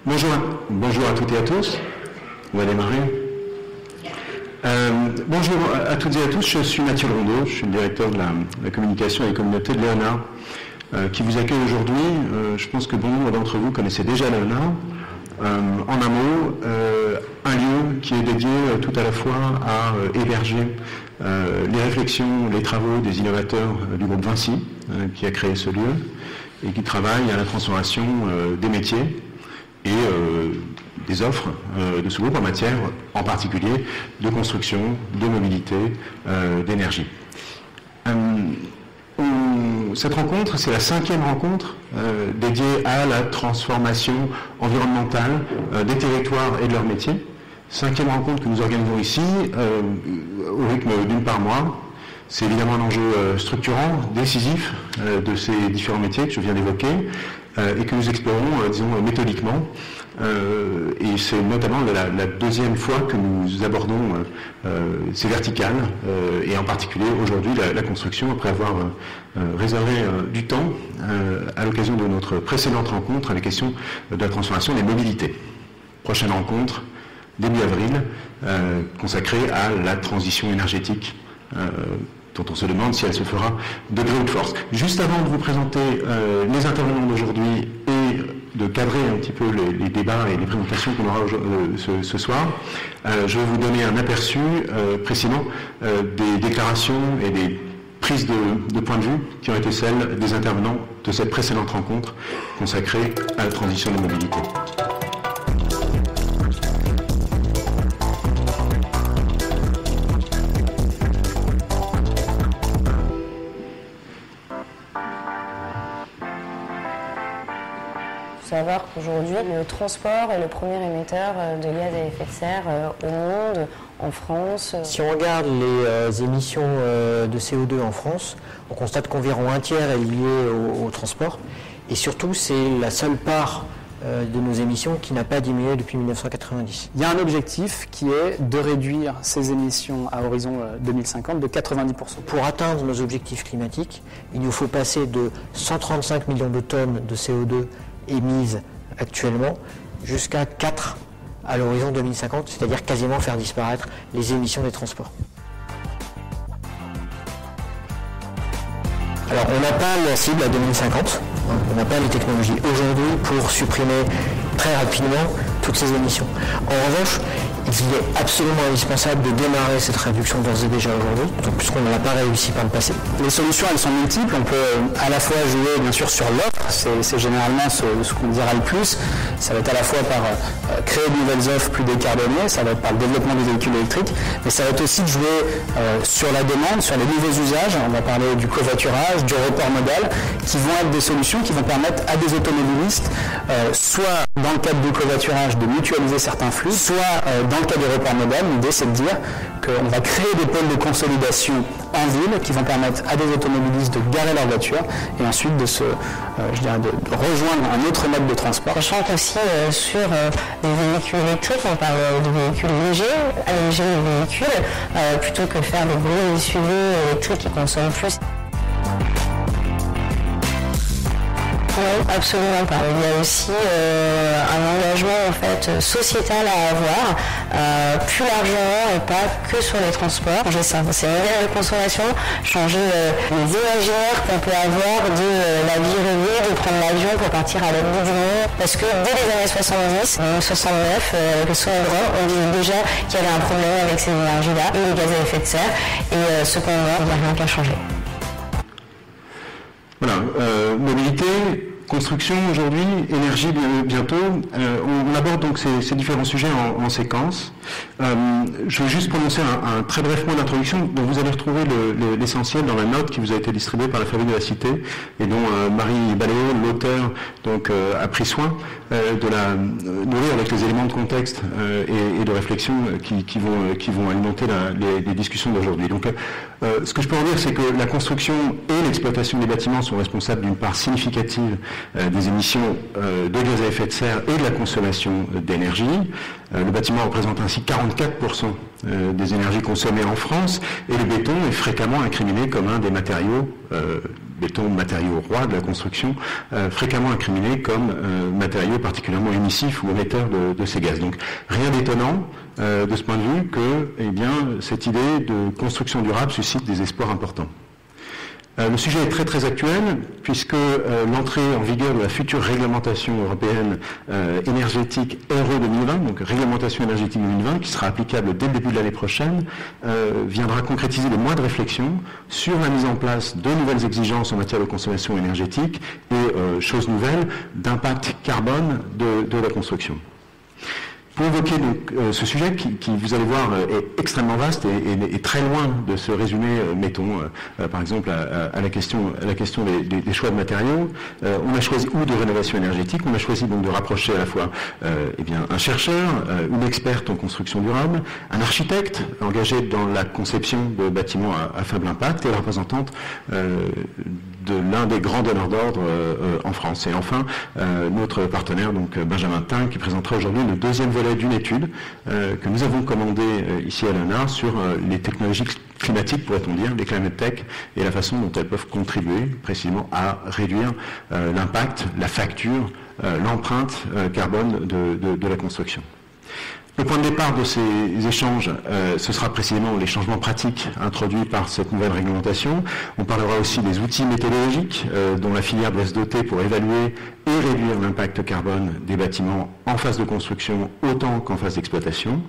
Bonjour à toutes et à tous. On va démarrer. Bonjour à toutes et à tous, je suis Mathieu Rondeau, je suis le directeur de la communication et des communautés de Léonard, qui vous accueille aujourd'hui. Je pense que bon nombre d'entre vous connaissez déjà Léonard. En un mot, un lieu qui est dédié tout à la fois à héberger les réflexions, les travaux des innovateurs du groupe Vinci, qui a créé ce lieu, et qui travaille à la transformation des métiers et des offres de ce groupe en matière, en particulier, de construction, de mobilité, d'énergie. Cette rencontre, c'est la 5e rencontre dédiée à la transformation environnementale des territoires et de leurs métiers. 5e rencontre que nous organisons ici, au rythme d'une par mois. C'est évidemment un enjeu structurant, décisif de ces différents métiers que je viens d'évoquer et que nous explorons, disons, méthodiquement. Et c'est notamment la 2e fois que nous abordons ces verticales et en particulier aujourd'hui la construction, après avoir réservé du temps à l'occasion de notre précédente rencontre à la question de la transformation des mobilités. Prochaine rencontre, début avril, consacrée à la transition énergétique, dont on se demande si elle se fera de gré ou de force. Juste avant de vous présenter les intervenants d'aujourd'hui et de cadrer un petit peu les débats et les présentations qu'on aura ce soir, je vais vous donner un aperçu précisément des déclarations et des prises de point de vue qui ont été celles des intervenants de cette précédente rencontre consacrée à la transition des mobilités. Il faut savoir qu'aujourd'hui, le transport est le premier émetteur de gaz à effet de serre au monde, en France. Si on regarde les émissions de CO2 en France, on constate qu'environ un tiers est lié au transport. Et surtout, c'est la seule part de nos émissions qui n'a pas diminué depuis 1990. Il y a un objectif qui est de réduire ces émissions à horizon 2050 de 90%. Pour atteindre nos objectifs climatiques, il nous faut passer de 135 millions de tonnes de CO2 émises actuellement jusqu'à 4 à l'horizon 2050, c'est-à-dire quasiment faire disparaître les émissions des transports. Alors on n'a pas la cible à 2050, on n'a pas les technologies aujourd'hui pour supprimer très rapidement toutes ces émissions. En revanche, il est absolument indispensable de démarrer cette réduction d'ores et déjà aujourd'hui, puisqu'on ne l'a pas réussi par le passé. Les solutions, elles sont multiples. On peut à la fois jouer, bien sûr, sur l'offre. C'est généralement ce qu'on dira le plus. Ça va être à la fois par créer de nouvelles offres plus décarbonées, ça va être par le développement des véhicules électriques, mais ça va être aussi de jouer sur la demande, sur les nouveaux usages. On va parler du covoiturage, du report modal, qui vont être des solutions qui vont permettre à des automobilistes, soit dans le cadre du covoiturage, de mutualiser certains flux, soit dans le cas du report modal. L'idée, c'est de dire qu'on va créer des pôles de consolidation en ville qui vont permettre à des automobilistes de garer leur voiture et ensuite de de rejoindre un autre mode de transport. Sachant qu'aussi sur les véhicules électriques, on parle de véhicules légers, alléger les véhicules, plutôt que faire des gros SUV électriques qui consomment plus. Non, absolument pas. Il y a aussi un engagement en fait sociétal à avoir, plus largement et pas que sur les transports. Changer ça, c'est une idée de consommation, changer les imaginaires qu'on peut avoir de la vie rêvée, de prendre l'avion pour partir à l'autre bout du monde. Parce que dès les années 70, 69, avec le Sondran, on disait déjà qu'il y avait un problème avec ces énergies-là et les gaz à effet de serre. Et cependant, il n'y a rien qu'à changer. Voilà, mobilité, construction aujourd'hui, énergie bientôt. On aborde donc ces différents sujets en séquence. Je vais juste prononcer un très bref mot d'introduction dont vous allez retrouver l'essentiel dans la note qui vous a été distribuée par la Fabrique de la Cité et dont Marie Baléo, l'auteur, a pris soin de la nourrir avec les éléments de contexte et de réflexion qui vont alimenter les discussions d'aujourd'hui. Donc, ce que je peux en dire, c'est que la construction et l'exploitation des bâtiments sont responsables d'une part significative des émissions de gaz à effet de serre et de la consommation d'énergie. Le bâtiment représente ainsi 44% des énergies consommées en France et le béton est fréquemment incriminé comme un des matériaux béton, matériau roi de la construction, fréquemment incriminé comme matériau particulièrement émissif ou émetteur de ces gaz. Donc rien d'étonnant de ce point de vue que cette idée de construction durable suscite des espoirs importants. Le sujet est très très actuel puisque l'entrée en vigueur de la future réglementation européenne énergétique RE 2020, donc réglementation énergétique 2020, qui sera applicable dès le début de l'année prochaine, viendra concrétiser des mois de réflexion sur la mise en place de nouvelles exigences en matière de consommation énergétique et, chose nouvelle, d'impact carbone de la construction. Pour évoquer donc ce sujet qui, vous allez voir, est extrêmement vaste et très loin de se résumer, mettons, par exemple, à la question des choix de matériaux, on a choisi, ou de rénovation énergétique, on a choisi donc de rapprocher à la fois un chercheur, une experte en construction durable, un architecte engagé dans la conception de bâtiments à faible impact et la représentante de l'un des grands donneurs d'ordre en France. Et enfin, notre partenaire, donc Benjamin Ting, qui présentera aujourd'hui le deuxième volet d'une étude que nous avons commandée ici à l'ANA sur les technologies climatiques, pourrait-on dire, les climate tech, et la façon dont elles peuvent contribuer précisément à réduire l'impact, la facture, l'empreinte carbone de la construction. Le point de départ de ces échanges, ce sera précisément les changements pratiques introduits par cette nouvelle réglementation. On parlera aussi des outils méthodologiques dont la filière doit se doter pour évaluer et réduire l'impact carbone des bâtiments en phase de construction autant qu'en phase d'exploitation.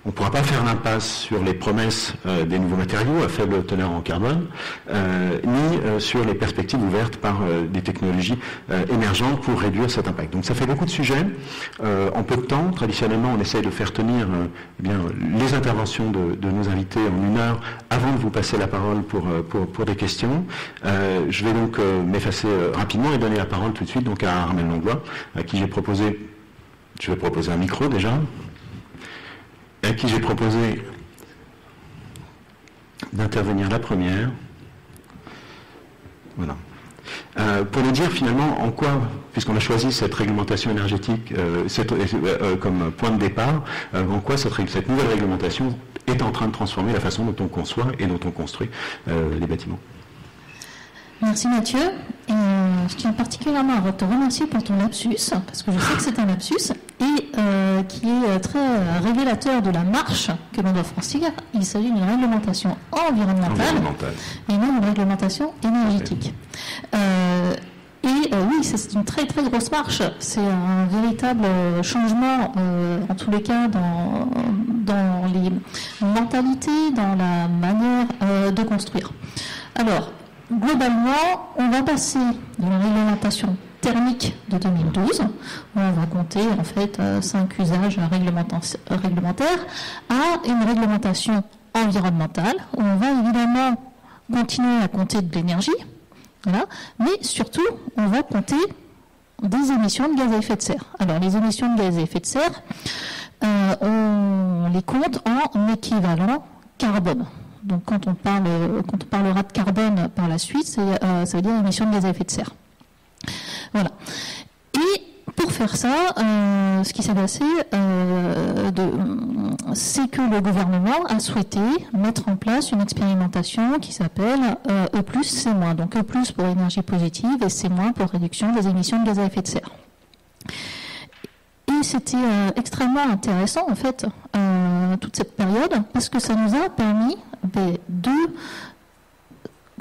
On ne pourra pas faire l'impasse sur les promesses des nouveaux matériaux à faible teneur en carbone, ni sur les perspectives ouvertes par des technologies émergentes pour réduire cet impact. Donc ça fait beaucoup de sujets en peu de temps. Traditionnellement, on essaye de faire tenir les interventions de nos invités en 1 heure avant de vous passer la parole pour des questions. Je vais donc m'effacer rapidement et donner la parole tout de suite donc à Armelle Langlois, à qui je vais proposer un micro déjà, et à qui j'ai proposé d'intervenir la première. Voilà. Pour nous dire finalement en quoi, puisqu'on a choisi cette réglementation énergétique comme point de départ, en quoi cette nouvelle réglementation est en train de transformer la façon dont on conçoit et dont on construit les bâtiments. Merci Mathieu. Et je tiens particulièrement à te remercier pour ton lapsus, parce que je sais que c'est un lapsus, et qui est très révélateur de la marche que l'on doit franchir. Il s'agit d'une réglementation environnementale et non une réglementation énergétique. Oui, c'est une très très grosse marche. C'est un véritable changement, en tous les cas, dans les mentalités, dans la manière de construire. Alors, globalement, on va passer de la réglementation thermique de 2012, où on va compter en fait 5 usages réglementaires, à une réglementation environnementale, où on va évidemment continuer à compter de l'énergie, voilà, mais surtout, on va compter des émissions de gaz à effet de serre. Alors, les émissions de gaz à effet de serre, on les compte en équivalent carbone. Donc, quand on parlera de carbone par la suite, ça veut dire émissions de gaz à effet de serre. Voilà. Et pour faire ça, ce qui s'est passé, c'est que le gouvernement a souhaité mettre en place une expérimentation qui s'appelle E+, C-. Donc E+, pour énergie positive et C- pour réduction des émissions de gaz à effet de serre. Et c'était extrêmement intéressant, en fait, toute cette période, parce que ça nous a permis de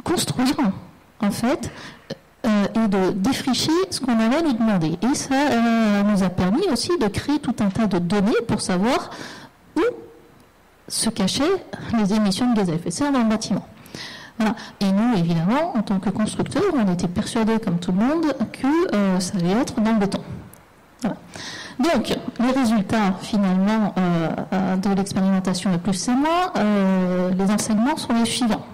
construire, en fait, et de défricher ce qu'on allait nous demander. Et ça nous a permis aussi de créer tout un tas de données pour savoir où se cachaient les émissions de gaz à effet de serre dans le bâtiment. Voilà. Et nous, évidemment, en tant que constructeurs, on était persuadés, comme tout le monde, que ça allait être dans le béton. Voilà. Donc, les résultats, finalement, de l'expérimentation de plus c'est moi, les enseignements sont les suivants.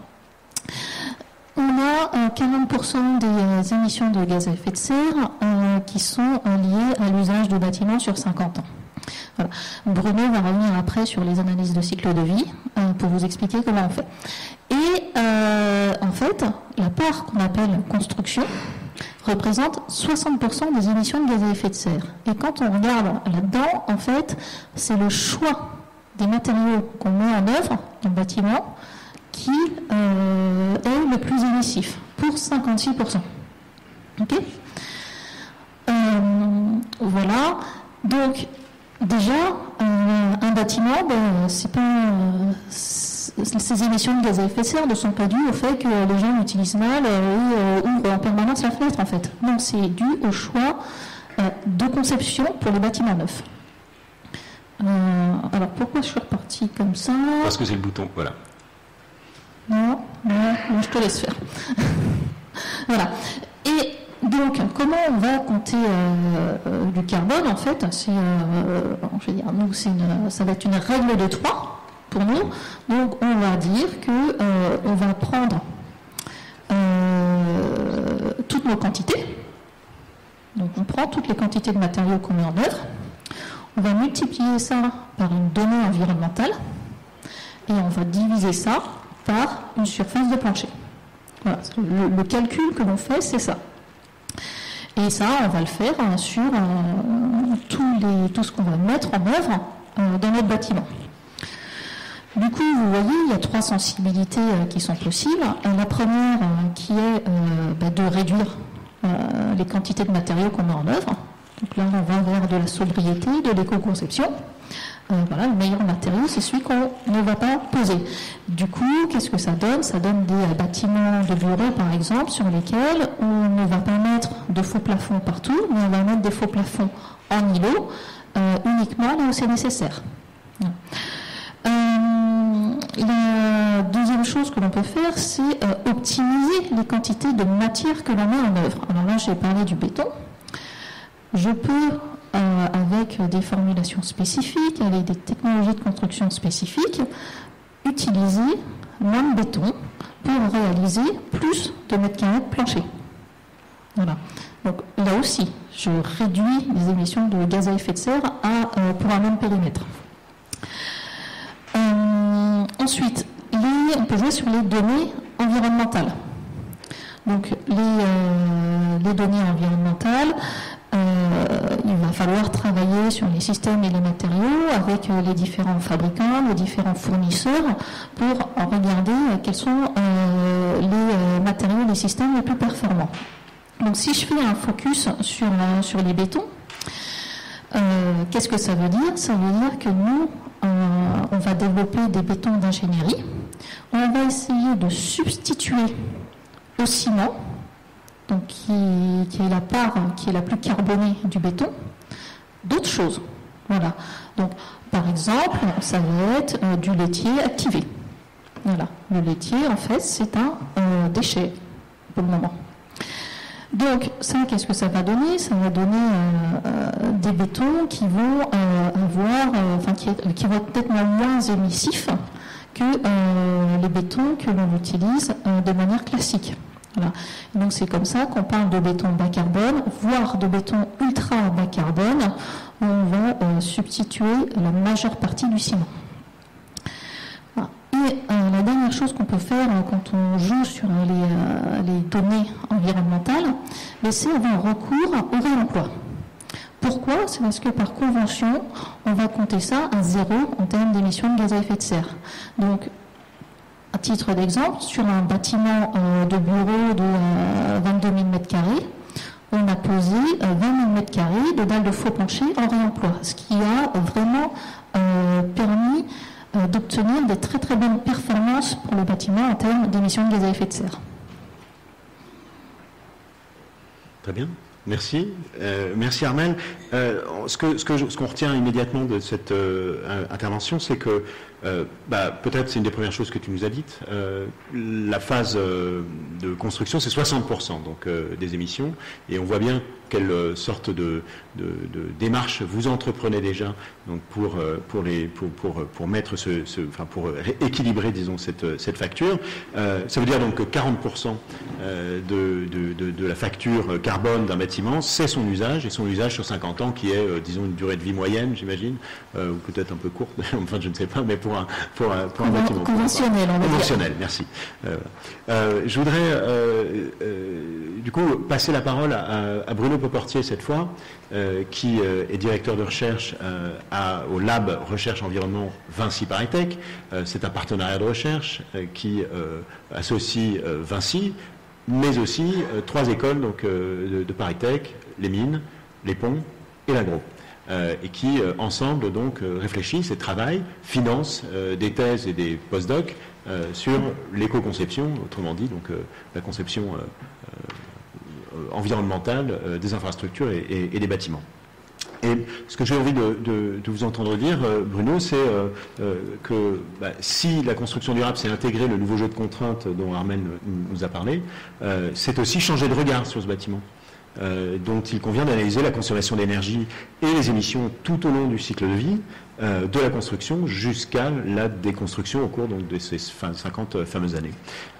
On a 40% des émissions de gaz à effet de serre qui sont liées à l'usage de bâtiments sur 50 ans. Voilà. Bruno va revenir après sur les analyses de cycle de vie pour vous expliquer comment on fait. Et en fait, la part qu'on appelle construction représente 60% des émissions de gaz à effet de serre. Et quand on regarde là-dedans, en fait, c'est le choix des matériaux qu'on met en œuvre dans le bâtiment qui est le plus émissif. pour 56%. Ok ? Voilà. Donc, déjà, un bâtiment, c'est pas, ces émissions de gaz à effet de serre ne sont pas dues au fait que les gens l'utilisent mal ou ouvrent en permanence la fenêtre, en fait. Non, c'est dû au choix de conception pour les bâtiments neufs. Alors, pourquoi je suis repartie comme ça ? Parce que c'est le bouton, voilà. Non, je te laisse faire. Voilà. Et donc, comment on va compter du carbone, en fait ? Je veux dire, nous, ça va être une règle de 3 pour nous. Donc, on va dire que on va prendre toutes nos quantités. Donc, on prend toutes les quantités de matériaux qu'on met en œuvre. On va multiplier ça par une donnée environnementale et on va diviser ça par une surface de plancher. Voilà, le calcul que l'on fait, c'est ça. Et ça, on va le faire sur tout ce qu'on va mettre en œuvre dans notre bâtiment. Du coup, vous voyez, il y a 3 sensibilités qui sont possibles. La première qui est de réduire les quantités de matériaux qu'on met en œuvre. Donc là, on va vers de la sobriété, de l'éco-conception. Voilà, le meilleur matériau, c'est celui qu'on ne va pas poser. Du coup, qu'est-ce que ça donne ? Ça donne des bâtiments de bureaux, par exemple, sur lesquels on ne va pas mettre de faux plafonds partout, mais on va mettre des faux plafonds en îlot, uniquement là où c'est nécessaire. La deuxième chose que l'on peut faire, c'est optimiser les quantités de matière que l'on met en œuvre. Alors là, j'ai parlé du béton. Je peux, avec des formulations spécifiques, avec des technologies de construction spécifiques, utiliser moins de béton pour réaliser plus de mètres carrés de plancher. Voilà. Donc là aussi, je réduis les émissions de gaz à effet de serre pour un même périmètre. Ensuite, on peut jouer sur les données environnementales. Donc les données environnementales, il va falloir travailler sur les systèmes et les matériaux avec les différents fabricants, les différents fournisseurs pour regarder quels sont les matériaux, les systèmes les plus performants. Donc si je fais un focus sur les bétons, qu'est-ce que ça veut dire ? Ça veut dire que nous, on va développer des bétons d'ingénierie. On va essayer de substituer au ciment, donc qui est la part qui est la plus carbonée du béton, d'autres choses. Voilà. Donc, par exemple, ça va être du laitier activé. Voilà. Le laitier, en fait, c'est un déchet pour le moment. Donc, ça, qu'est-ce que ça va donner ? Ça va donner des bétons qui vont qui vont être peut-être moins émissifs que les bétons que l'on utilise de manière classique. Voilà. Et donc c'est comme ça qu'on parle de béton bas carbone, voire de béton ultra bas carbone, où on va substituer la majeure partie du ciment. Voilà. Et la dernière chose qu'on peut faire quand on joue sur les données environnementales, c'est avoir recours au réemploi. Pourquoi ? C'est parce que par convention, on va compter ça à 0 en termes d'émissions de gaz à effet de serre. Donc, à titre d'exemple, sur un bâtiment de bureau de 22 000 m², on a posé 20 000 m² de dalles de faux plancher en réemploi, ce qui a vraiment permis d'obtenir des très très bonnes performances pour le bâtiment en termes d'émissions de gaz à effet de serre. Très bien. Merci. Merci Armelle. Ce qu'on retient immédiatement de cette intervention, c'est que peut-être c'est une des premières choses que tu nous as dites. La phase de construction, c'est 60% donc, des émissions. Et on voit bien quelle sorte de démarche vous entreprenez déjà donc pour mettre pour équilibrer, disons, cette facture. Ça veut dire donc que 40% de la facture carbone d'un bâtiment, c'est son usage, et son usage sur 50 ans qui est, disons, une durée de vie moyenne, j'imagine, ou peut-être un peu courte, enfin je ne sais pas, mais pour un bâtiment. Conventionnel, on va dire. Conventionnel, merci. Je voudrais du coup passer la parole à Bruno Poportier cette fois, qui est directeur de recherche au Lab Recherche Environnement Vinci ParisTech. C'est un partenariat de recherche qui associe Vinci, mais aussi 3 écoles donc, de ParisTech, les mines, les ponts et l'agro. Et qui, ensemble, donc, réfléchissent et travaillent, financent des thèses et des post-docs sur l'éco-conception, autrement dit, donc la conception environnementale des infrastructures et des bâtiments. Et ce que j'ai envie de vous entendre dire, Bruno, c'est que si la construction durable, c'est intégrer le nouveau jeu de contraintes dont Armel nous a parlé, c'est aussi changer de regard sur ce bâtiment. Dont il convient d'analyser la consommation d'énergie et les émissions tout au long du cycle de vie de la construction jusqu'à la déconstruction au cours donc, de ces 50 fameuses années.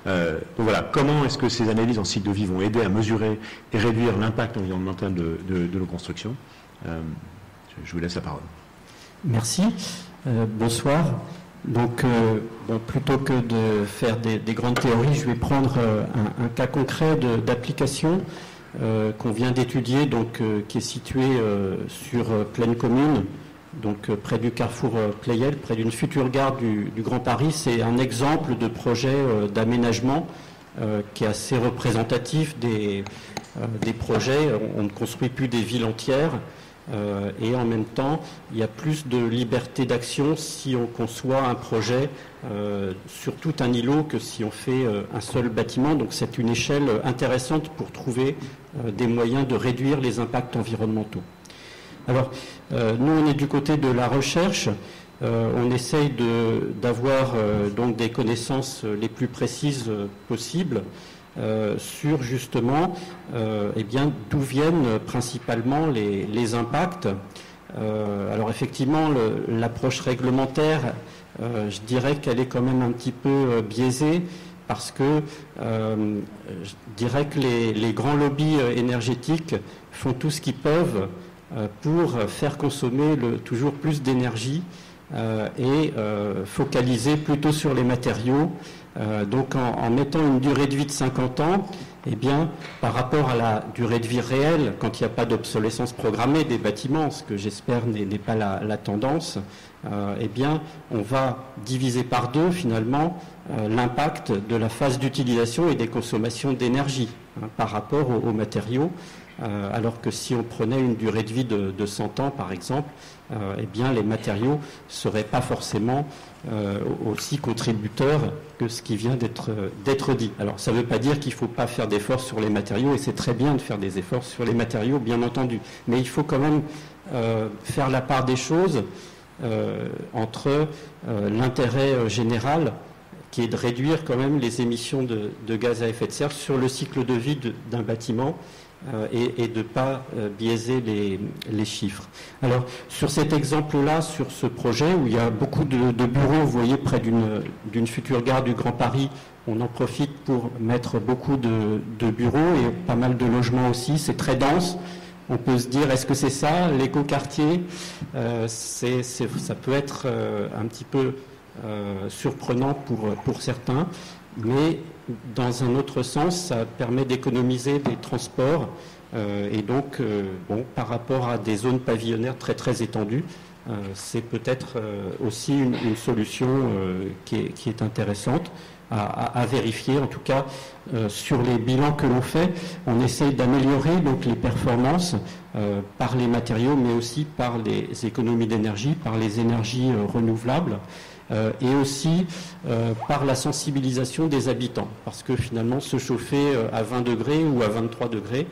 Donc voilà, comment est-ce que ces analyses en cycle de vie vont aider à mesurer et réduire l'impact environnemental de nos constructions? Je vous laisse la parole. Merci. Bonsoir. Donc, plutôt que de faire des grandes théories, je vais prendre un cas concret d'application qu'on vient d'étudier, donc qui est situé sur Plaine Commune, donc près du carrefour Pleyel, près d'une future gare du Grand Paris. C'est un exemple de projet d'aménagement qui est assez représentatif des projets. On ne construit plus des villes entières. Et en même temps, il y a plus de liberté d'action si on conçoit un projet sur tout un îlot que si on fait un seul bâtiment. Donc c'est une échelle intéressante pour trouver des moyens de réduire les impacts environnementaux. Alors, nous, on est du côté de la recherche. On essaye d'avoir donc des connaissances les plus précises possibles sur justement d'où viennent principalement les impacts. Alors effectivement, l'approche réglementaire, je dirais qu'elle est quand même un petit peu biaisée parce que je dirais que les grands lobbies énergétiques font tout ce qu'ils peuvent pour faire consommer toujours plus d'énergie et focaliser plutôt sur les matériaux. Donc en mettant une durée de vie de 50 ans, eh bien, par rapport à la durée de vie réelle, quand il n'y a pas d'obsolescence programmée des bâtiments, ce que j'espère n'est pas la tendance, eh bien, on va diviser par 2 finalement l'impact de la phase d'utilisation et des consommations d'énergie par rapport aux matériaux. Alors que si on prenait une durée de vie de 100 ans, par exemple, eh bien, les matériaux ne seraient pas forcément aussi contributeurs que ce qui vient d'être dit. Alors, ça ne veut pas dire qu'il ne faut pas faire d'efforts sur les matériaux, et c'est très bien de faire des efforts sur les matériaux, bien entendu. Mais il faut quand même faire la part des choses entre l'intérêt général, qui est de réduire quand même les émissions de gaz à effet de serre sur le cycle de vie d'un bâtiment, et de ne pas biaiser les chiffres. Alors, sur cet exemple-là, sur ce projet où il y a beaucoup de bureaux, vous voyez, près d'une future gare du Grand Paris, on en profite pour mettre beaucoup de bureaux et pas mal de logements aussi. C'est très dense. On peut se dire, est-ce que c'est ça, l'écoquartier? Ça peut être un petit peu surprenant pour certains, mais dans un autre sens, ça permet d'économiser des transports et donc, par rapport à des zones pavillonnaires très très étendues, c'est peut-être aussi une solution qui est intéressante à vérifier. En tout cas, sur les bilans que l'on fait, on essaye d'améliorer donc les performances par les matériaux, mais aussi par les économies d'énergie, par les énergies renouvelables. Et aussi par la sensibilisation des habitants, parce que finalement se chauffer à 20 degrés ou à 23 degrés,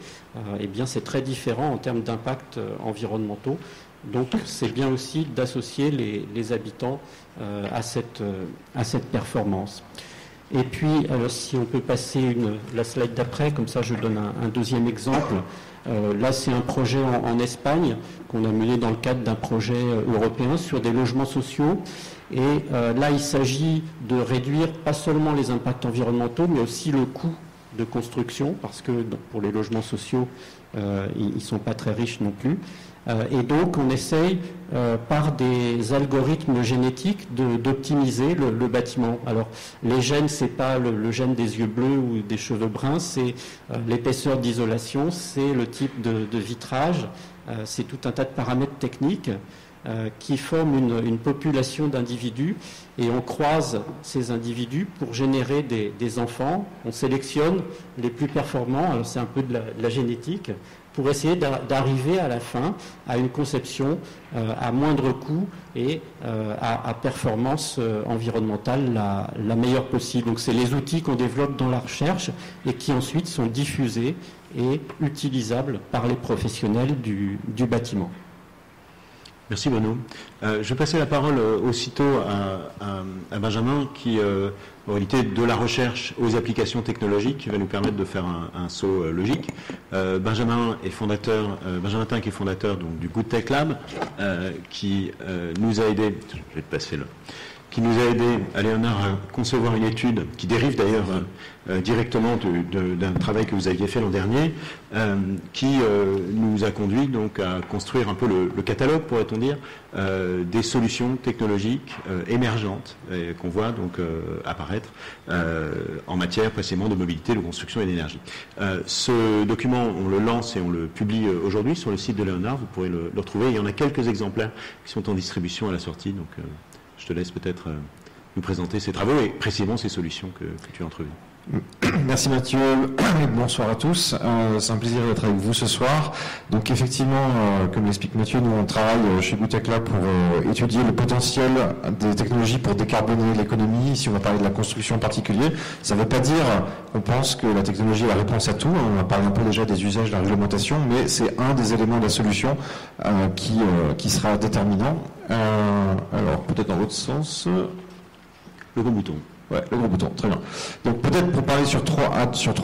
eh bien c'est très différent en termes d'impact environnementaux. Donc c'est bien aussi d'associer les habitants à cette performance. Et puis si on peut passer la slide d'après, comme ça je donne un deuxième exemple. Là c'est un projet en Espagne qu'on a mené dans le cadre d'un projet européen sur des logements sociaux. Et là, il s'agit de réduire pas seulement les impacts environnementaux, mais aussi le coût de construction, parce que pour les logements sociaux, ils ne sont pas très riches non plus. Et donc, on essaye, par des algorithmes génétiques, d'optimiser le bâtiment. Alors, les gènes, ce n'est pas le gène des yeux bleus ou des cheveux bruns, c'est l'épaisseur d'isolation, c'est le type de vitrage, c'est tout un tas de paramètres techniques. qui forment une population d'individus et on croise ces individus pour générer des enfants. On sélectionne les plus performants, alors c'est un peu de la génétique, pour essayer d'arriver à la fin à une conception à moindre coût et à performance environnementale la meilleure possible. Donc c'est les outils qu'on développe dans la recherche et qui ensuite sont diffusés et utilisables par les professionnels du bâtiment. Merci Bruno. Je vais passer la parole aussitôt à Benjamin qui, en réalité, de la recherche aux applications technologiques, va nous permettre de faire un saut logique. Benjamin Tinck est fondateur donc, du Good Tech Lab, qui nous a aidé, je vais te passer qui nous a aidé à Léonard à concevoir une étude qui dérive d'ailleurs directement d'un travail que vous aviez fait l'an dernier, qui nous a conduit donc à construire un peu le catalogue, pourrait-on dire, des solutions technologiques émergentes qu'on voit donc apparaître en matière précisément de mobilité, de construction et d'énergie. Ce document, on le lance et on le publie aujourd'hui sur le site de Léonard, vous pourrez le retrouver. Il y en a quelques exemplaires qui sont en distribution à la sortie, donc je te laisse peut-être nous présenter ces travaux et précisément ces solutions que tu as entrevues. Merci Mathieu, bonsoir à tous. C'est un plaisir d'être avec vous ce soir. Donc effectivement, comme l'explique Mathieu, nous on travaille chez Good Tech Lab pour étudier le potentiel des technologies pour décarboner l'économie. Ici on va parler de la construction en particulier. Ça ne veut pas dire qu'on pense que la technologie est la réponse à tout. On a parlé un peu déjà des usages de la réglementation, mais c'est un des éléments de la solution qui sera déterminant. Alors peut-être dans l'autre sens. Le gros bouton. Ouais, le gros bouton, très bien. Donc peut-être pour parler sur trois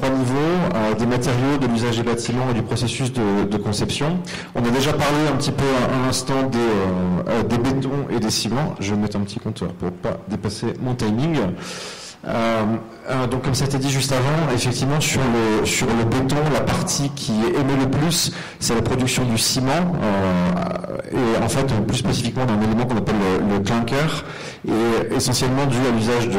niveaux, des matériaux, de l'usage des bâtiments et du processus de conception. On a déjà parlé un petit peu à l'instant des bétons et des ciments. Je vais mettre un petit compteur pour ne pas dépasser mon timing. Donc comme ça a été dit juste avant, effectivement sur le béton, la partie qui émet le plus, c'est la production du ciment, et en fait plus spécifiquement d'un élément qu'on appelle le clinker, et essentiellement dû à l'usage de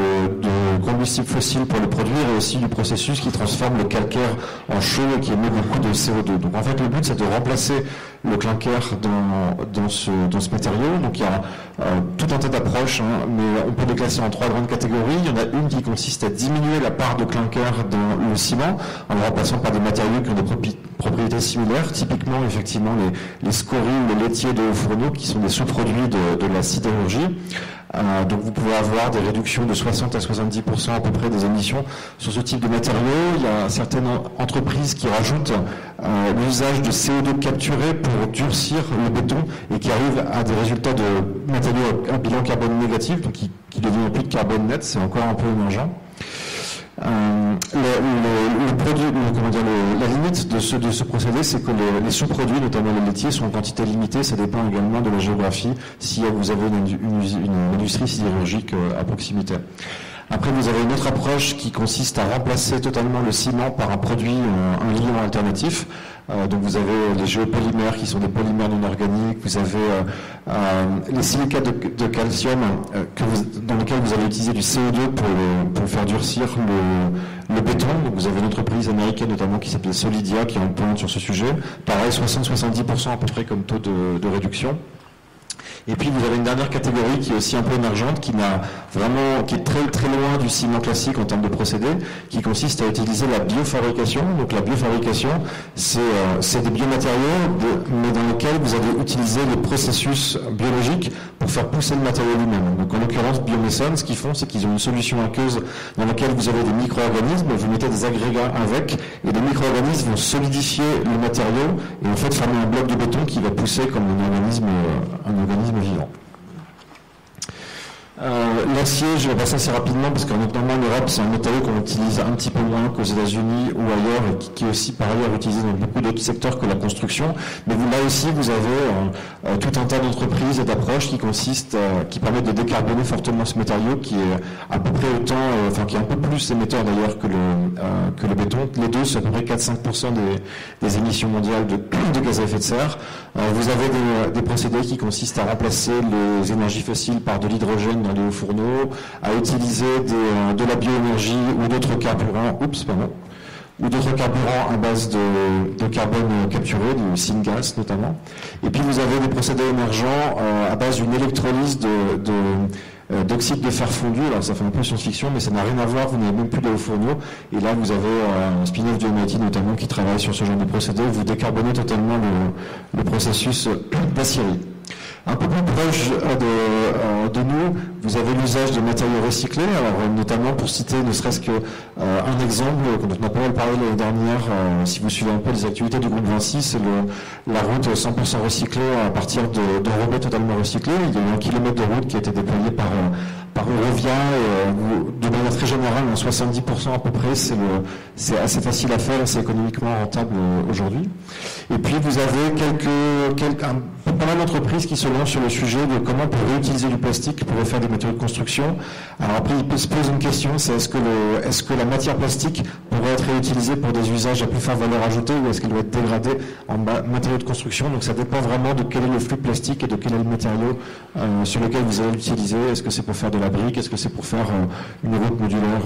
combustibles fossiles pour le produire et aussi du processus qui transforme le calcaire en chaud et qui émet beaucoup de CO2. Donc en fait le but c'est de remplacer le clinker dans ce matériau. Donc il y a tout un tas d'approches, mais on peut les classer en trois grandes catégories. Il y en a une qui consiste à diminuer la part de clinker dans le ciment en le remplaçant par des matériaux qui ont des propriétés similaires, typiquement effectivement les scories ou les laitiers de hauts fourneaux qui sont des sous-produits de la sidérurgie. Donc vous pouvez avoir des réductions de 60 à 70% à peu près des émissions sur ce type de matériaux. Il y a certaines entreprises qui rajoutent l'usage de CO2 capturé pour durcir le béton et qui arrivent à des résultats de matériaux à bilan carbone négatif, donc qui deviennent plus de carbone net, c'est encore un peu émergent. La limite de ce procédé, c'est que les sous-produits, notamment les laitiers, sont en quantité limitée. Ça dépend également de la géographie, si vous avez une industrie sidérurgique à proximité. Après, vous avez une autre approche qui consiste à remplacer totalement le ciment par un produit, un liant alternatif. Donc vous avez les géopolymères qui sont des polymères non organiques, vous avez les silicates de calcium dans lesquels vous allez utiliser du CO2 pour faire durcir le béton. Donc vous avez une entreprise américaine notamment qui s'appelle Solidia qui est en pointe sur ce sujet. Pareil, 60-70% à peu près comme taux de réduction. Et puis vous avez une dernière catégorie qui est aussi un peu émergente, qui est très très loin du ciment classique en termes de procédé, qui consiste à utiliser la biofabrication. Donc la biofabrication, c'est des biomatériaux, mais dans lesquels vous allez utiliser les processus biologiques pour faire pousser le matériau lui-même. Donc en l'occurrence, Biomason, ce qu'ils font, c'est qu'ils ont une solution aqueuse dans laquelle vous avez des micro-organismes, vous mettez des agrégats avec, et les micro-organismes vont solidifier le matériau et en fait former un bloc de béton qui va pousser comme un organisme vivant. L'acier, je vais passer assez rapidement parce que notamment en Europe, c'est un matériau qu'on utilise un petit peu moins qu'aux États-Unis ou ailleurs et qui est aussi par ailleurs utilisé dans beaucoup d'autres secteurs que la construction. Mais là aussi, vous avez tout un tas d'entreprises et d'approches qui permettent de décarboner fortement ce matériau qui est à peu près qui est un peu plus émetteur d'ailleurs que le béton. Les deux, c'est à peu près 4-5% des émissions mondiales de gaz à effet de serre. Vous avez des procédés qui consistent à remplacer les énergies fossiles par de l'hydrogène dans les hauts fourneaux, à utiliser de la bioénergie ou d'autres carburants. ou d'autres carburants à base de carbone capturé, du syngas notamment. Et puis vous avez des procédés émergents à base d'une électrolyse d'oxyde de fer fondu. Alors ça fait un peu science-fiction, mais ça n'a rien à voir, vous n'avez même plus de hauts fourneaux. Et là vous avez un spin-off du MIT notamment qui travaille sur ce genre de procédé. Vous décarbonez totalement le processus d'aciérie. Un peu plus proche de nous, vous avez l'usage de matériaux recyclés, alors notamment pour citer ne serait-ce qu'un exemple dont on a pas mal parlé l'année dernière, si vous suivez un peu les activités du groupe Vinci, c'est la route 100% recyclée à partir d'enrobés totalement recyclés. Il y a eu 1 kilomètre de route qui a été déployé par Eurovia, et de manière très générale, 70% à peu près, c'est assez facile à faire, c'est économiquement rentable aujourd'hui. Et puis vous avez pas mal d'entreprises qui se lancent sur le sujet de comment on peut réutiliser du plastique pour faire des matériaux de construction. Alors après, il peut se poser une question, c'est est-ce que la matière plastique pourrait être réutilisée pour des usages à plus forte valeur ajoutée, ou est-ce qu'elle doit être dégradée en matériaux de construction? Donc ça dépend vraiment de quel est le flux plastique et de quel est le matériau sur lequel vous allez l'utiliser. Est-ce que c'est pour faire de la brique? Est-ce que c'est pour faire une route modulaire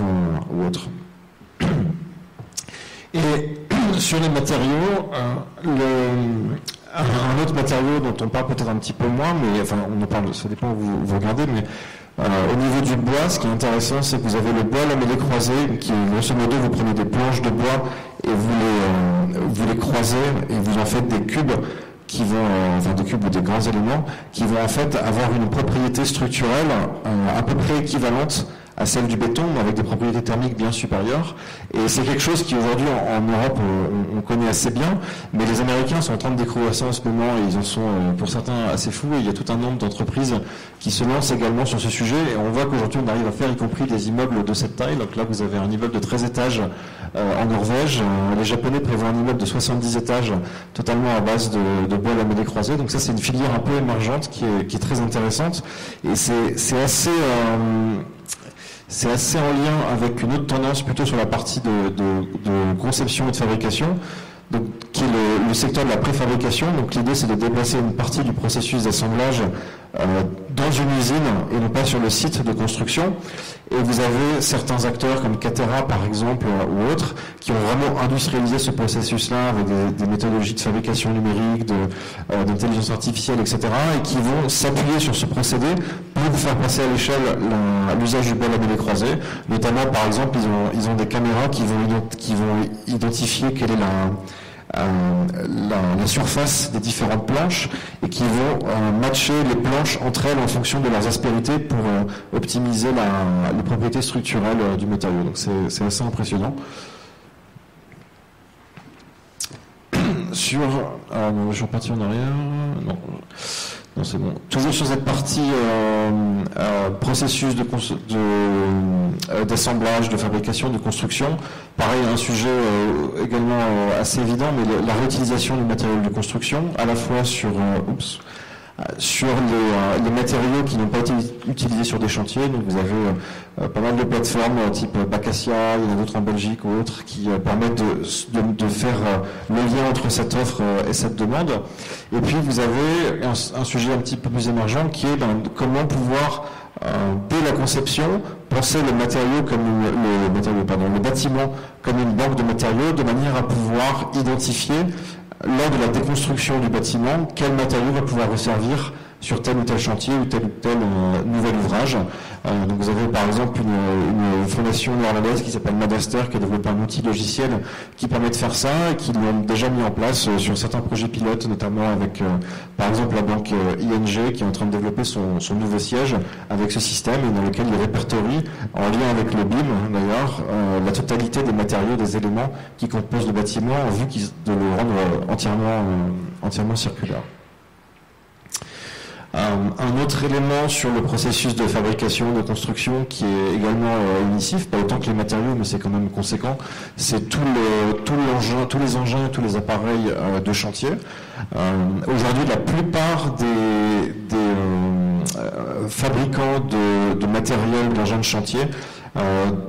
ou autre? Et sur les matériaux, un autre matériau dont on parle peut-être un petit peu moins, mais enfin on en parle, ça dépend où vous regardez, mais au niveau du bois, ce qui est intéressant, c'est que vous avez le bois lamellé croisé, qui grosso modo vous prenez des planches de bois et vous les croisez et vous en faites des cubes qui vont, des cubes ou des grands éléments, qui vont en fait avoir une propriété structurelle à peu près équivalente à celle du béton, mais avec des propriétés thermiques bien supérieures. Et c'est quelque chose qui aujourd'hui en Europe on connaît assez bien, mais les Américains sont en train de découvrir ça en ce moment, et ils en sont pour certains assez fous, et il y a tout un nombre d'entreprises qui se lancent également sur ce sujet, et on voit qu'aujourd'hui on arrive à faire y compris des immeubles de cette taille. Donc là vous avez un immeuble de 13 étages en Norvège, les Japonais prévoient un immeuble de 70 étages totalement à base de bois lamellé croisé. Donc ça c'est une filière un peu émergente qui est très intéressante, et c'est assez en lien avec une autre tendance plutôt sur la partie de conception et de fabrication, donc, qui est le secteur de la préfabrication. Donc l'idée c'est de déplacer une partie du processus d'assemblage dans une usine et non pas sur le site de construction. Et vous avez certains acteurs comme Catera par exemple ou autres qui ont vraiment industrialisé ce processus-là avec des méthodologies de fabrication numérique, d'intelligence artificielle, etc. et qui vont s'appuyer sur ce procédé pour faire passer à l'échelle l'usage du bois lamellé croisé. Notamment par exemple ils ont des caméras qui vont identifier quelle est la surface des différentes planches et qui vont matcher les planches entre elles en fonction de leurs aspérités pour optimiser les propriétés structurelles du matériau. Donc c'est assez impressionnant. Je vais repartir en arrière. Non, c'est bon. Toujours sur cette partie processus d'assemblage, de fabrication, de construction. Pareil, un sujet également assez évident, mais la réutilisation du matériel de construction, à la fois sur les matériaux qui n'ont pas été utilisés sur des chantiers. Donc vous avez pas mal de plateformes type Bacassia, il y en a d'autres en Belgique ou autres qui permettent de faire le lien entre cette offre et cette demande. Et puis vous avez un sujet un petit peu plus émergent qui est comment pouvoir dès la conception penser le bâtiment comme une banque de matériaux, de manière à pouvoir identifier lors de la déconstruction du bâtiment, quel matériau va pouvoir resservir sur tel ou tel chantier ou tel nouvel ouvrage. Donc vous avez par exemple une fondation néerlandaise qui s'appelle Madaster qui a développé un outil logiciel qui permet de faire ça et qui l'ont déjà mis en place sur certains projets pilotes, notamment avec par exemple la banque ING qui est en train de développer son nouveau siège avec ce système et dans lequel il répertorie, en lien avec le BIM d'ailleurs, la totalité des matériaux, des éléments qui composent le bâtiment en vue de le rendre entièrement circulaire. Un autre élément sur le processus de fabrication, de construction qui est également émissif, pas autant que les matériaux, mais c'est quand même conséquent, c'est tous les engins et tous les appareils de chantier. Aujourd'hui, la plupart des fabricants de matériel d'engins de chantier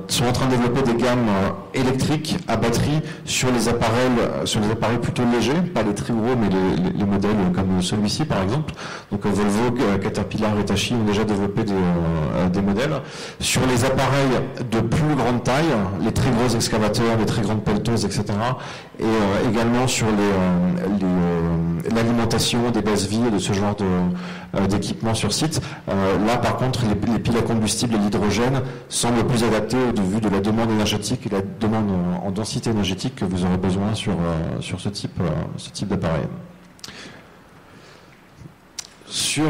sont en train de développer des gammes électriques à batterie sur les appareils plutôt légers, pas les très gros, mais les modèles comme celui-ci par exemple. Donc Volvo, Caterpillar et Hitachi ont déjà développé des modèles. Sur les appareils de plus grande taille, les très gros excavateurs, les très grandes pelleteuses, etc. Et également sur l'alimentation des bases vies et de ce genre d'équipement sur site. Là par contre, les piles à combustible et l'hydrogène semblent plus adaptés au vu de la demande énergétique et la demande en densité énergétique que vous aurez besoin sur ce type d'appareil. Sur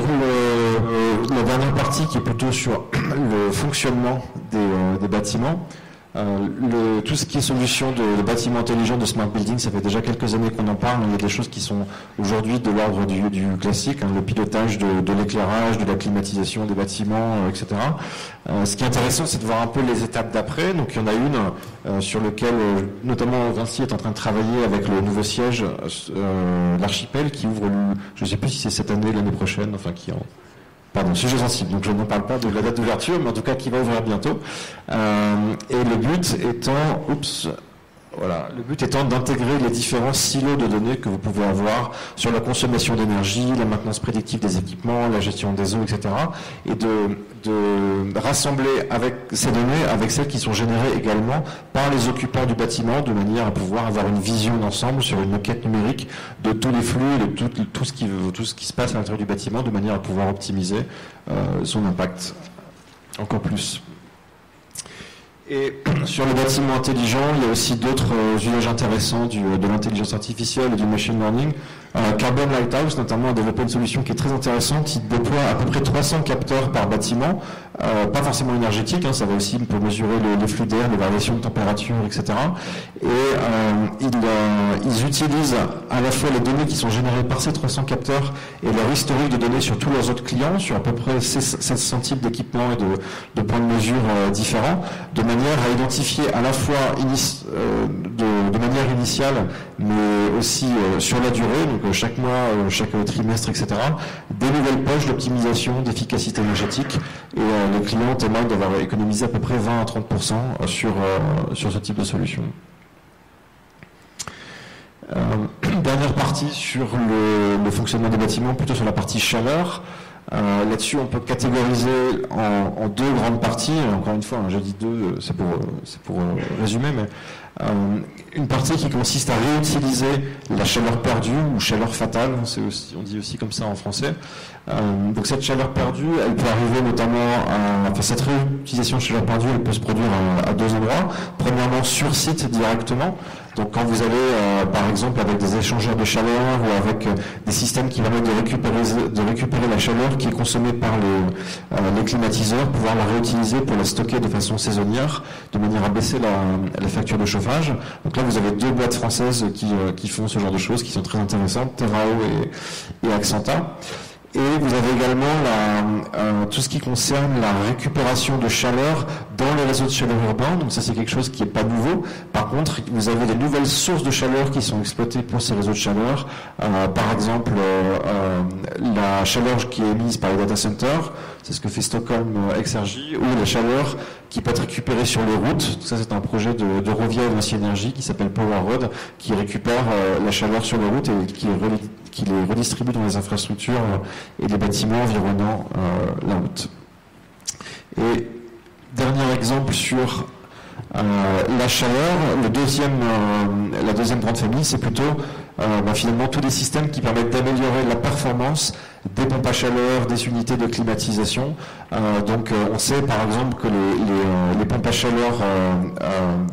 la dernière partie qui est plutôt sur le fonctionnement des bâtiments, tout ce qui est solution de bâtiments intelligents, de smart building, ça fait déjà quelques années qu'on en parle. Il y a des choses qui sont aujourd'hui de l'ordre du classique, le pilotage de l'éclairage, de la climatisation des bâtiments, etc. Ce qui est intéressant, c'est de voir un peu les étapes d'après. Donc il y en a une sur laquelle, notamment Vinci est en train de travailler avec le nouveau siège, l'Archipel, qui ouvre, je ne sais plus si c'est cette année, l'année prochaine, enfin sujet sensible, donc je n'en parle pas de la date d'ouverture, mais en tout cas qui va ouvrir bientôt. Et le but étant d'intégrer les différents silos de données que vous pouvez avoir sur la consommation d'énergie, la maintenance prédictive des équipements, la gestion des eaux, etc. Et de rassembler avec ces données, avec celles qui sont générées également par les occupants du bâtiment, de manière à pouvoir avoir une vision d'ensemble sur une maquette numérique de tous les flux, de tout ce qui se passe à l'intérieur du bâtiment, de manière à pouvoir optimiser son impact encore plus. Et sur le bâtiment intelligent, il y a aussi d'autres usages intéressants de l'intelligence artificielle et du machine learning. Carbon Lighthouse, notamment, a développé une solution qui est très intéressante, qui déploie à peu près 300 capteurs par bâtiment, pas forcément énergétique, ça va aussi pour mesurer les flux d'air, les variations de température, etc. Et ils utilisent à la fois les données qui sont générées par ces 300 capteurs et leur historique de données sur tous leurs autres clients, sur à peu près 700 types d'équipements et de points de mesure différents, de manière à identifier à la fois de manière initiale, mais aussi sur la durée, donc chaque mois, chaque trimestre, etc., des nouvelles poches d'optimisation, d'efficacité énergétique, et les clients témoignent d'avoir économisé à peu près 20 à 30% sur ce type de solution. Dernière partie sur le fonctionnement des bâtiments, plutôt sur la partie chaleur. Là-dessus, on peut catégoriser en deux grandes parties. Encore une fois, j'ai dit deux, c'est pour résumer, mais une partie qui consiste à réutiliser la chaleur perdue ou chaleur fatale, on dit aussi comme ça en français. Donc cette chaleur perdue, elle peut arriver notamment cette réutilisation de chaleur perdue, elle peut se produire à deux endroits. Premièrement, sur site directement. Donc quand vous allez, par exemple, avec des échangeurs de chaleur ou avec des systèmes qui permettent de récupérer la chaleur qui est consommée par les climatiseurs, pouvoir la réutiliser pour la stocker de façon saisonnière, de manière à baisser la facture de chauffage. Donc là, vous avez deux boîtes françaises qui font ce genre de choses, qui sont très intéressantes, Terrao et Accenta. Et vous avez également tout ce qui concerne la récupération de chaleur dans les réseaux de chaleur urbains. Donc ça, c'est quelque chose qui n'est pas nouveau. Par contre, vous avez des nouvelles sources de chaleur qui sont exploitées pour ces réseaux de chaleur. Par exemple, la chaleur qui est émise par les data centers, c'est ce que fait Stockholm Exergi, ou la chaleur qui peut être récupérée sur les routes. Ça, c'est un projet de Rovia et Vinci Energy qui s'appelle Power Road, qui récupère la chaleur sur les routes et qui les redistribue dans les infrastructures et les bâtiments environnant la route. Et dernier exemple sur la chaleur, la deuxième grande famille, c'est plutôt finalement tous les systèmes qui permettent d'améliorer la performance des pompes à chaleur, des unités de climatisation. Donc on sait par exemple que les pompes à chaleur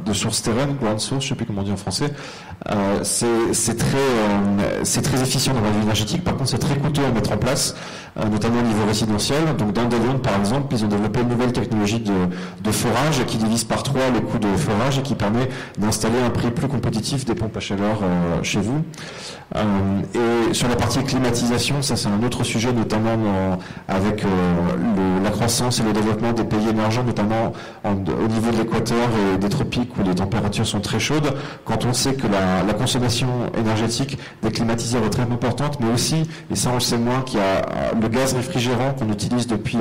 de source terrestre, ground source, je ne sais plus comment on dit en français, c'est très efficient dans la vie énergétique. Par contre, c'est très coûteux à mettre en place, notamment au niveau résidentiel. Donc dans Delion, par exemple, ils ont développé une nouvelle technologie de forage qui divise par 3 les coûts de forage et qui permet d'installer un prix plus compétitif des pompes à chaleur chez vous. Et sur la partie climatisation, ça c'est un autre sujet, notamment avec la croissance et le développement des pays émergents, notamment au niveau de l'équateur et des tropiques où les températures sont très chaudes. Quand on sait que la consommation énergétique des climatiseurs est très importante, mais aussi, et ça on le sait moins, qu'il y a le gaz réfrigérant qu'on utilise depuis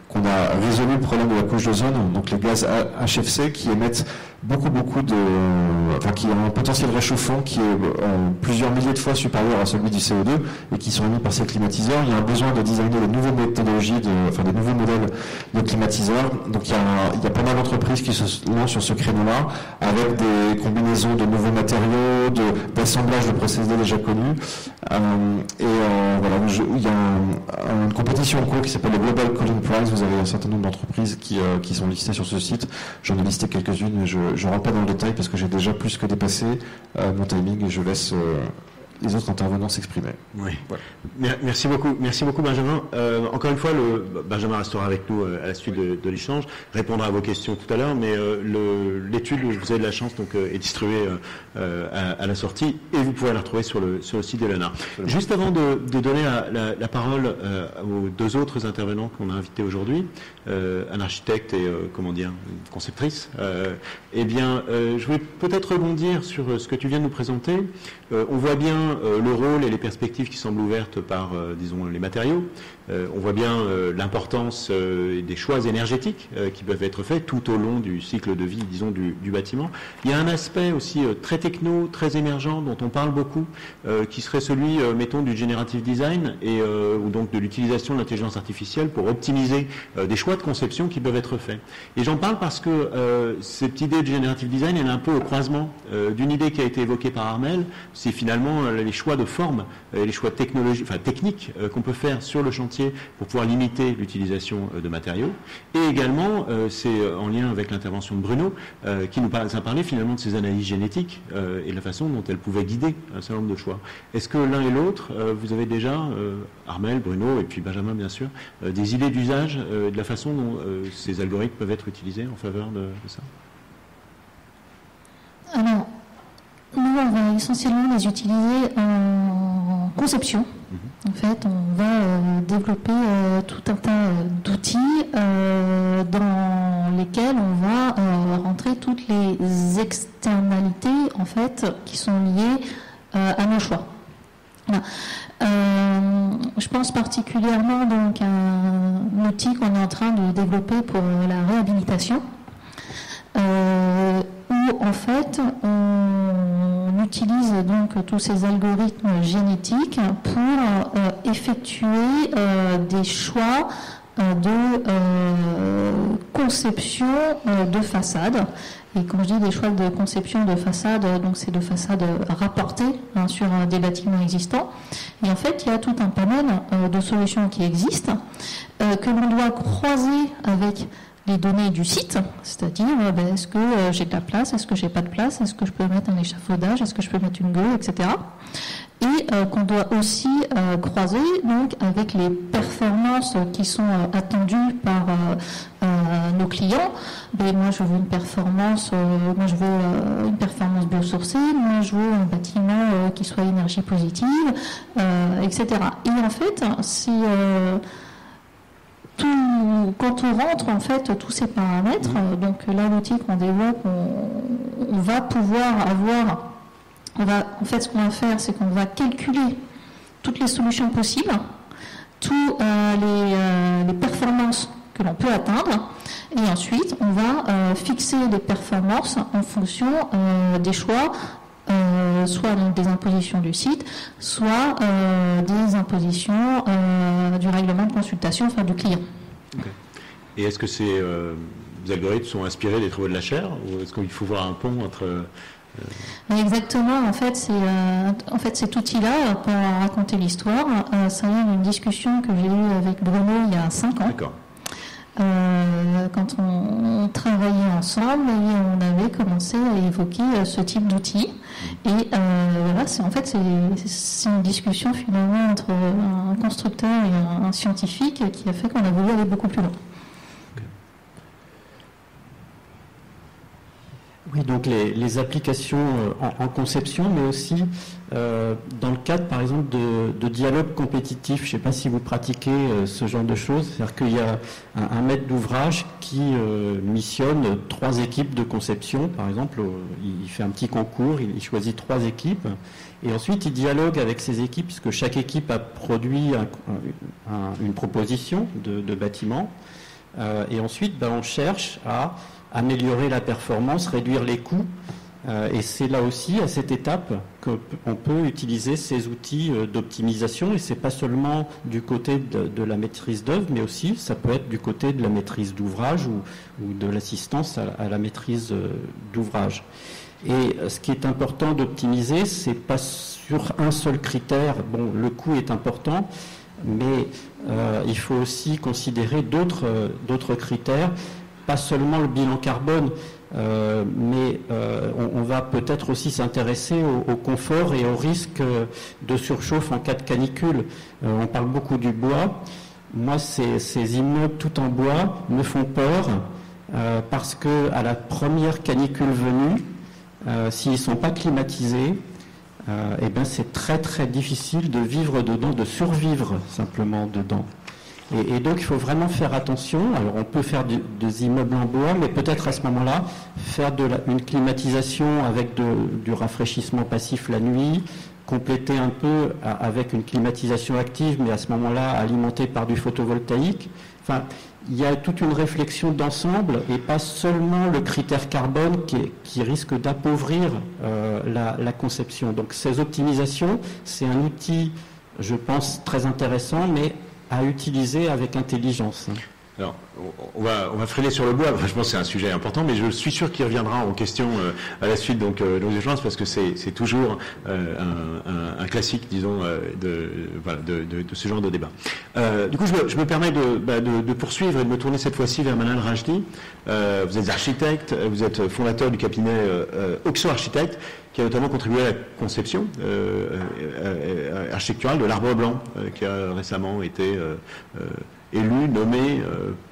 qu'on a résolu le problème de la couche d'ozone, donc les gaz HFC qui émettent qui ont un potentiel réchauffant qui est plusieurs milliers de fois supérieur à celui du CO2 et qui sont émis par ces climatiseurs. Il y a un besoin de designer des nouvelles méthodologies, des nouveaux modèles de climatiseurs. Donc il y a pas mal d'entreprises qui se lancent sur ce créneau-là avec des combinaisons de nouveaux matériaux, d'assemblage de procédés déjà connus. Il y a une compétition en cours qui s'appelle le Global Cooling Prize. Vous avez un certain nombre d'entreprises qui sont listées sur ce site. J'en ai listé quelques-unes, mais je ne rentre pas dans le détail parce que j'ai déjà plus que dépassé mon timing et je laisse les autres intervenants s'exprimer. Oui. Voilà. Merci beaucoup Benjamin. Encore une fois, Benjamin restera avec nous à la suite de l'échange, répondra à vos questions tout à l'heure, mais l'étude, vous avez de la chance, donc, est distribuée à la sortie et vous pouvez la retrouver sur le site de l'ANA. Juste avant de donner la parole aux deux autres intervenants qu'on a invités aujourd'hui, un architecte et une conceptrice, je voulais peut-être rebondir sur ce que tu viens de nous présenter. On voit bien le rôle et les perspectives qui semblent ouvertes par, les matériaux. On voit bien l'importance des choix énergétiques qui peuvent être faits tout au long du cycle de vie, du bâtiment. Il y a un aspect aussi très techno, très émergent, dont on parle beaucoup, qui serait celui, du generative design ou donc de l'utilisation de l'intelligence artificielle pour optimiser des choix de conception qui peuvent être faits. Et j'en parle parce que cette idée de generative design, elle est un peu au croisement d'une idée qui a été évoquée par Armel, c'est finalement les choix de forme, les choix techniques qu'on peut faire sur le chantier pour pouvoir limiter l'utilisation de matériaux. Et également, c'est en lien avec l'intervention de Bruno, qui nous a parlé finalement de ces analyses génétiques et de la façon dont elles pouvaient guider un certain nombre de choix. Est-ce que l'un et l'autre, vous avez déjà, Armel, Bruno et puis Benjamin bien sûr, des idées d'usage de la façon dont ces algorithmes peuvent être utilisés en faveur de ça? Alors, nous, on va essentiellement les utiliser en conception. En fait, on va développer tout un tas d'outils dans lesquels on va rentrer toutes les externalités en fait qui sont liées à nos choix. Voilà. Je pense particulièrement donc à un outil qu'on est en train de développer pour la réhabilitation. Où en fait on utilise donc tous ces algorithmes génétiques pour effectuer des choix de conception de façade. Et quand je dis des choix de conception de façade, donc c'est de façade rapportée sur des bâtiments existants. Et en fait, il y a tout un panel de solutions qui existent que l'on doit croiser avec les données du site, c'est-à-dire est-ce que j'ai de la place, est-ce que j'ai pas de place, est-ce que je peux mettre un échafaudage, est-ce que je peux mettre une gueule, etc. Et qu'on doit aussi croiser donc avec les performances qui sont attendues par nos clients. Mais moi je veux une performance, une performance biosourcée, moi je veux un bâtiment qui soit énergie positive, etc. Et en fait, c'est quand on rentre en fait tous ces paramètres, donc là l'outil qu'on développe, on va pouvoir avoir, en fait ce qu'on va faire, c'est qu'on va calculer toutes les solutions possibles, toutes les performances que l'on peut atteindre, et ensuite on va fixer des performances en fonction des choix, soit donc des impositions du site, soit des impositions du règlement de consultation, enfin du client. Okay. Et est-ce que ces algorithmes sont inspirés des travaux de la chaire, ou est-ce qu'il faut voir un pont entre... Exactement, en fait, cet outil-là, pour raconter l'histoire, ça vient d'une discussion que j'ai eue avec Bruno il y a 5 ans. D'accord. Quand on travaillait ensemble et on avait commencé à évoquer ce type d'outil. Et voilà, c'est une discussion finalement entre un constructeur et un scientifique qui a fait qu'on a voulu aller beaucoup plus loin. Oui, donc les applications en conception, mais aussi dans le cadre, par exemple, de dialogue compétitif. Je ne sais pas si vous pratiquez ce genre de choses. C'est-à-dire qu'il y a un maître d'ouvrage qui missionne 3 équipes de conception. Par exemple, il fait un petit concours, il choisit 3 équipes. Et ensuite, il dialogue avec ces équipes, puisque chaque équipe a produit une proposition de bâtiment. Et ensuite, on cherche à améliorer la performance, réduire les coûts. Et c'est là aussi, à cette étape, qu'on peut utiliser ces outils d'optimisation. Et ce n'est pas seulement du côté de la maîtrise d'œuvre, mais aussi, ça peut être du côté de la maîtrise d'ouvrage ou de l'assistance à la maîtrise d'ouvrage. Et ce qui est important d'optimiser, c'est pas sur un seul critère. Bon, le coût est important, mais il faut aussi considérer d'autres critères, pas seulement le bilan carbone, mais on va peut-être aussi s'intéresser au confort et au risque de surchauffe en cas de canicule. On parle beaucoup du bois. Moi, ces immeubles tout en bois me font peur parce que à la première canicule venue, s'ils ne sont pas climatisés, c'est très très difficile de vivre dedans, de survivre simplement dedans. Et donc il faut vraiment faire attention. Alors on peut faire des immeubles en bois, mais peut-être à ce moment-là faire une climatisation avec du rafraîchissement passif la nuit, compléter un peu avec une climatisation active, mais à ce moment-là alimentée par du photovoltaïque. Enfin, il y a toute une réflexion d'ensemble et pas seulement le critère carbone qui risque d'appauvrir la conception. Donc ces optimisations, c'est un outil, je pense, très intéressant, mais à utiliser avec intelligence. Alors, on va freiner sur le bois. Je pense que c'est un sujet important, mais je suis sûr qu'il reviendra en question à la suite donc nos échanges, parce que c'est toujours un classique, disons, de ce genre de débat. Du coup, je me permets de poursuivre et de me tourner cette fois-ci vers Manal Rajdi. Vous êtes architecte, vous êtes fondateur du cabinet Oxo Architecte, qui a notamment contribué à la conception architecturale de l'Arbre Blanc, qui a récemment été élu, nommé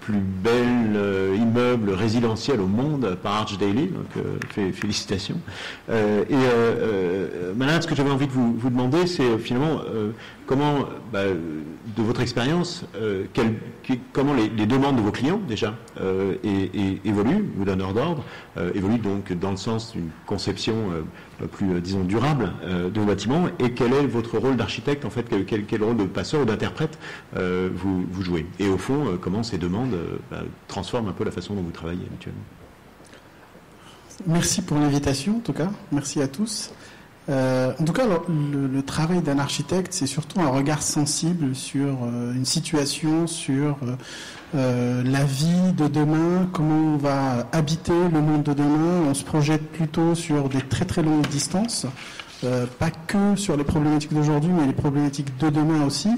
plus bel immeuble résidentiel au monde par Arch Daily, donc félicitations. Manal, ce que j'avais envie de vous demander, c'est finalement comment, de votre expérience, comment les demandes de vos clients déjà évoluent, ou donneurs d'ordre, évoluent donc dans le sens d'une conception plus, disons, durable de vos bâtiments, et quel est votre rôle d'architecte, en fait, quel rôle de passeur ou d'interprète vous jouez, et au fond, comment ces demandes transforment un peu la façon dont vous travaillez habituellement. Merci pour l'invitation, en tout cas. Merci à tous. En tout cas, le travail d'un architecte, c'est surtout un regard sensible sur une situation, sur la vie de demain, comment on va habiter le monde de demain. On se projette plutôt sur des très très longues distances, pas que sur les problématiques d'aujourd'hui, mais les problématiques de demain aussi.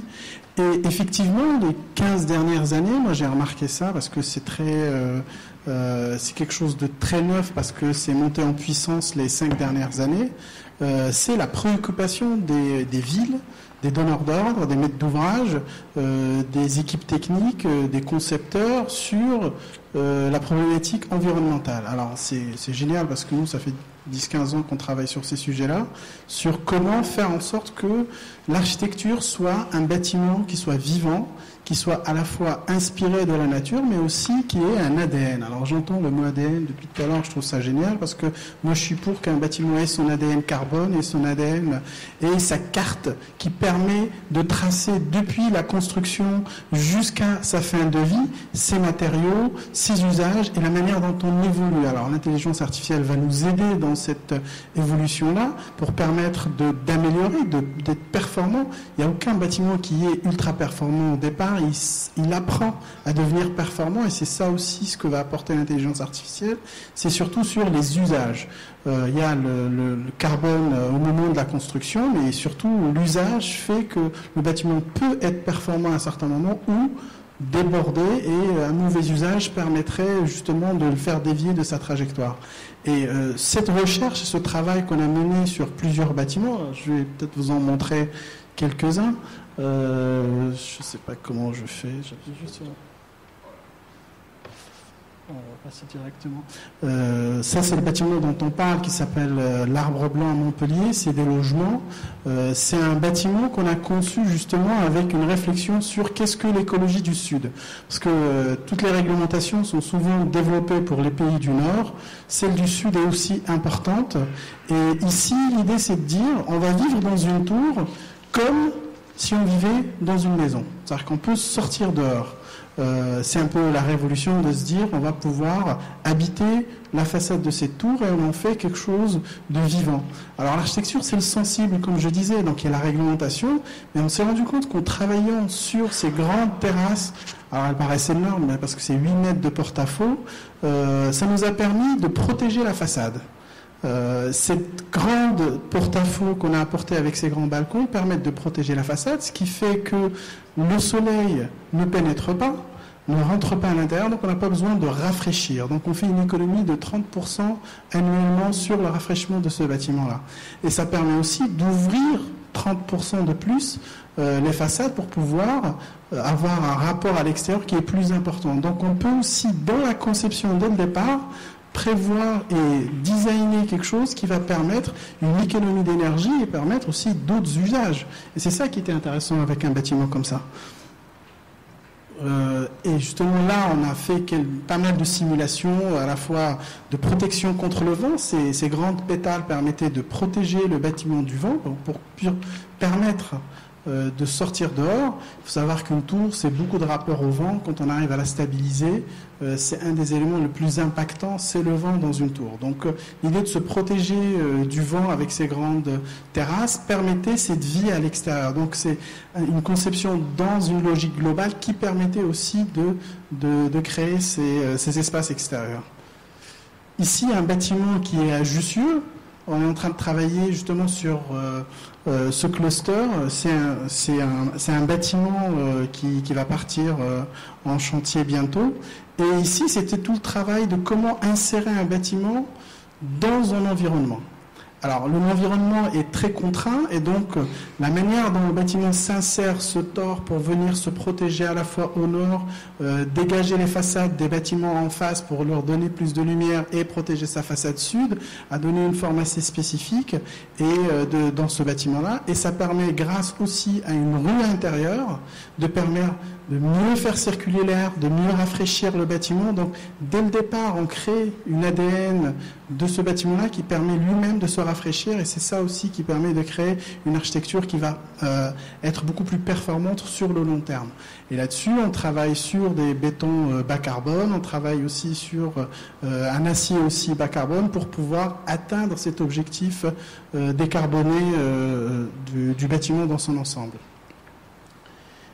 Et effectivement, les 15 dernières années, moi j'ai remarqué ça parce que c'est quelque chose de très neuf, parce que c'est monté en puissance les 5 dernières années. C'est la préoccupation des villes, des donneurs d'ordre, des maîtres d'ouvrage, des équipes techniques, des concepteurs sur la problématique environnementale. Alors c'est génial parce que nous, ça fait 10-15 ans qu'on travaille sur ces sujets-là, sur comment faire en sorte que l'architecture soit un bâtiment qui soit vivant, qui soit à la fois inspiré de la nature, mais aussi qui ait un ADN. Alors j'entends le mot ADN depuis tout à l'heure, je trouve ça génial, parce que moi je suis pour qu'un bâtiment ait son ADN carbone et son ADN et sa carte qui permet de tracer depuis la construction jusqu'à sa fin de vie ses matériaux, ses usages et la manière dont on évolue. Alors l'intelligence artificielle va nous aider dans cette évolution-là pour permettre d'améliorer, d'être performant. Il n'y a aucun bâtiment qui est ultra performant au départ. Il apprend à devenir performant, et c'est ça aussi ce que va apporter l'intelligence artificielle. C'est surtout sur les usages. Il y a le carbone au moment de la construction, mais surtout l'usage fait que le bâtiment peut être performant à un certain moment ou déborder, et un mauvais usage permettrait justement de le faire dévier de sa trajectoire. Et cette recherche, ce travail qu'on a mené sur plusieurs bâtiments, je vais peut-être vous en montrer quelques-uns. Je ne sais pas comment je fais. On va passer directement. Ça, c'est le bâtiment dont on parle qui s'appelle l'Arbre Blanc à Montpellier. C'est des logements. C'est un bâtiment qu'on a conçu justement avec une réflexion sur qu'est-ce que l'écologie du Sud. Parce que toutes les réglementations sont souvent développées pour les pays du Nord. Celle du Sud est aussi importante. Et ici, l'idée, c'est de dire on va vivre dans une tour comme si on vivait dans une maison. C'est-à-dire qu'on peut sortir dehors. C'est un peu la révolution de se dire on va pouvoir habiter la façade de cette tour et on en fait quelque chose de vivant. Alors l'architecture c'est le sensible comme je disais, donc il y a la réglementation, mais on s'est rendu compte qu'en travaillant sur ces grandes terrasses, alors elles paraissent énormes mais parce que c'est 8 mètres de porte-à-faux, ça nous a permis de protéger la façade. Cette grande porte-à-faux qu'on a apportée avec ces grands balcons permettent de protéger la façade, ce qui fait que le soleil ne pénètre pas, ne rentre pas à l'intérieur, donc on n'a pas besoin de rafraîchir. Donc on fait une économie de 30% annuellement sur le rafraîchissement de ce bâtiment-là. Et ça permet aussi d'ouvrir 30% de plus les façades pour pouvoir avoir un rapport à l'extérieur qui est plus important. Donc on peut aussi, dans la conception dès le départ, prévoir et designer quelque chose qui va permettre une économie d'énergie et permettre aussi d'autres usages. Et c'est ça qui était intéressant avec un bâtiment comme ça. Et justement là, on a fait pas mal de simulations, à la fois de protection contre le vent. Ces grandes pétales permettaient de protéger le bâtiment du vent pour permettre de sortir dehors. Il faut savoir qu'une tour, c'est beaucoup de rapport au vent. Quand on arrive à la stabiliser, c'est un des éléments les plus impactants, c'est le vent dans une tour. Donc l'idée de se protéger du vent avec ces grandes terrasses permettait cette vie à l'extérieur. Donc c'est une conception dans une logique globale qui permettait aussi de créer ces espaces extérieurs. Ici, un bâtiment qui est à Jussieu. On est en train de travailler justement sur ce cluster. C'est un bâtiment qui va partir en chantier bientôt. Et ici, c'était tout le travail de comment insérer un bâtiment dans un environnement. Alors, l'environnement est très contraint et donc la manière dont le bâtiment s'insère, se tord pour venir se protéger à la fois au nord, dégager les façades des bâtiments en face pour leur donner plus de lumière et protéger sa façade sud, a donné une forme assez spécifique dans ce bâtiment-là. Et ça permet, grâce aussi à une rue intérieure, de permettre de mieux faire circuler l'air, de mieux rafraîchir le bâtiment. Donc, dès le départ, on crée une ADN de ce bâtiment-là qui permet lui-même de se rafraîchir, et c'est ça aussi qui permet de créer une architecture qui va être beaucoup plus performante sur le long terme. Et là-dessus, on travaille sur des bétons bas carbone, on travaille aussi sur un acier aussi bas carbone pour pouvoir atteindre cet objectif décarboné du bâtiment dans son ensemble.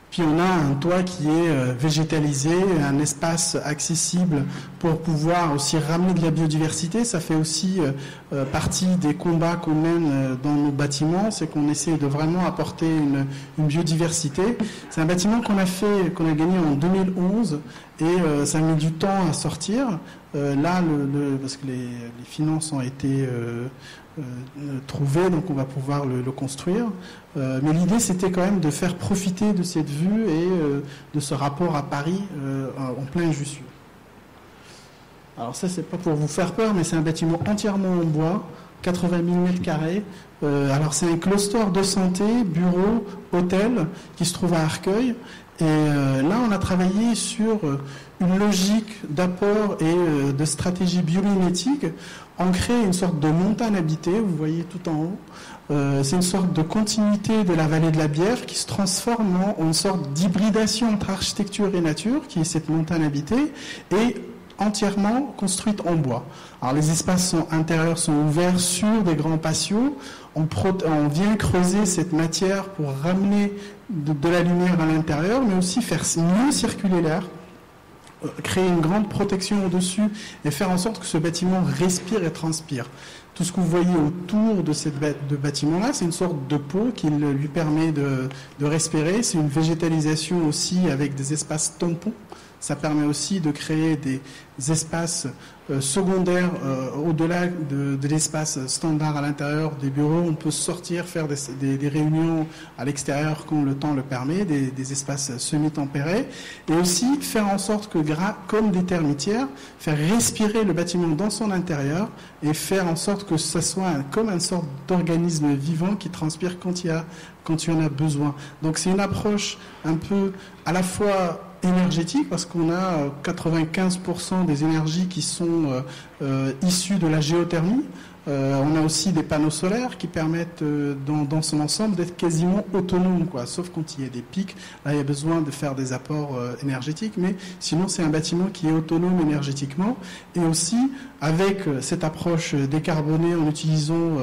Puis on a un toit qui est végétalisé, un espace accessible pour pouvoir aussi ramener de la biodiversité. Ça fait aussi partie des combats qu'on mène dans nos bâtiments, c'est qu'on essaie de vraiment apporter une biodiversité. C'est un bâtiment qu'on a gagné en 2011 et ça a mis du temps à sortir. Là, parce que les finances ont été trouvées, donc on va pouvoir le construire. Mais l'idée, c'était quand même de faire profiter de cette vue et de ce rapport à Paris en plein Jussieu. Alors ça, c'est pas pour vous faire peur, mais c'est un bâtiment entièrement en bois, 80 000 mètres carrés. Alors c'est un cluster de santé, bureau, hôtel, qui se trouve à Arcueil. Et là, on a travaillé sur une logique d'apport et de stratégie biomimétique. On crée une sorte de montagne habitée, vous voyez tout en haut. C'est une sorte de continuité de la vallée de la Bièvre qui se transforme en une sorte d'hybridation entre architecture et nature, qui est cette montagne habitée, et entièrement construite en bois. Alors les espaces intérieurs sont ouverts sur des grands patios. On vient creuser cette matière pour ramener de la lumière à l'intérieur, mais aussi faire mieux circuler l'air, créer une grande protection au-dessus et faire en sorte que ce bâtiment respire et transpire. Tout ce que vous voyez autour de ce bâtiment-là, c'est une sorte de peau qui lui permet de respirer. C'est une végétalisation aussi avec des espaces tampons. Ça permet aussi de créer des espaces secondaires au-delà de l'espace standard à l'intérieur des bureaux. On peut sortir, faire des réunions à l'extérieur quand le temps le permet, des espaces semi-tempérés. Et aussi faire en sorte que, comme des termitières, faire respirer le bâtiment dans son intérieur et faire en sorte que ça soit comme une sorte d'organisme vivant qui transpire quand il y en a besoin. Donc c'est une approche un peu à la fois énergétique, parce qu'on a 95% des énergies qui sont issues de la géothermie. On a aussi des panneaux solaires qui permettent dans son ensemble d'être quasiment autonomes, sauf quand il y a des pics. Là, il y a besoin de faire des apports énergétiques, mais sinon c'est un bâtiment qui est autonome énergétiquement, et aussi avec cette approche décarbonée en utilisant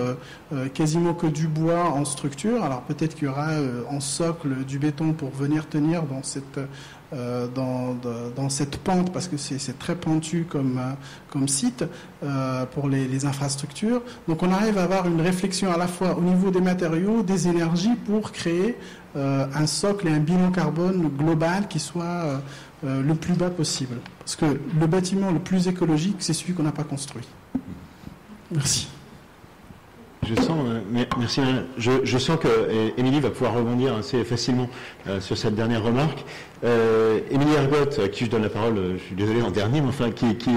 quasiment que du bois en structure. Alors peut-être qu'il y aura en socle du béton pour venir tenir dans cette pente, parce que c'est très pentu comme site pour les infrastructures. Donc on arrive à avoir une réflexion à la fois au niveau des matériaux, des énergies, pour créer un socle et un bilan carbone global qui soit le plus bas possible. Parce que le bâtiment le plus écologique, c'est celui qu'on n'a pas construit. Merci. Merci. Je sens que Émilie va pouvoir rebondir assez facilement sur cette dernière remarque. Émilie Ergotte, à qui je donne la parole, je suis désolé en dernier, mais enfin qui est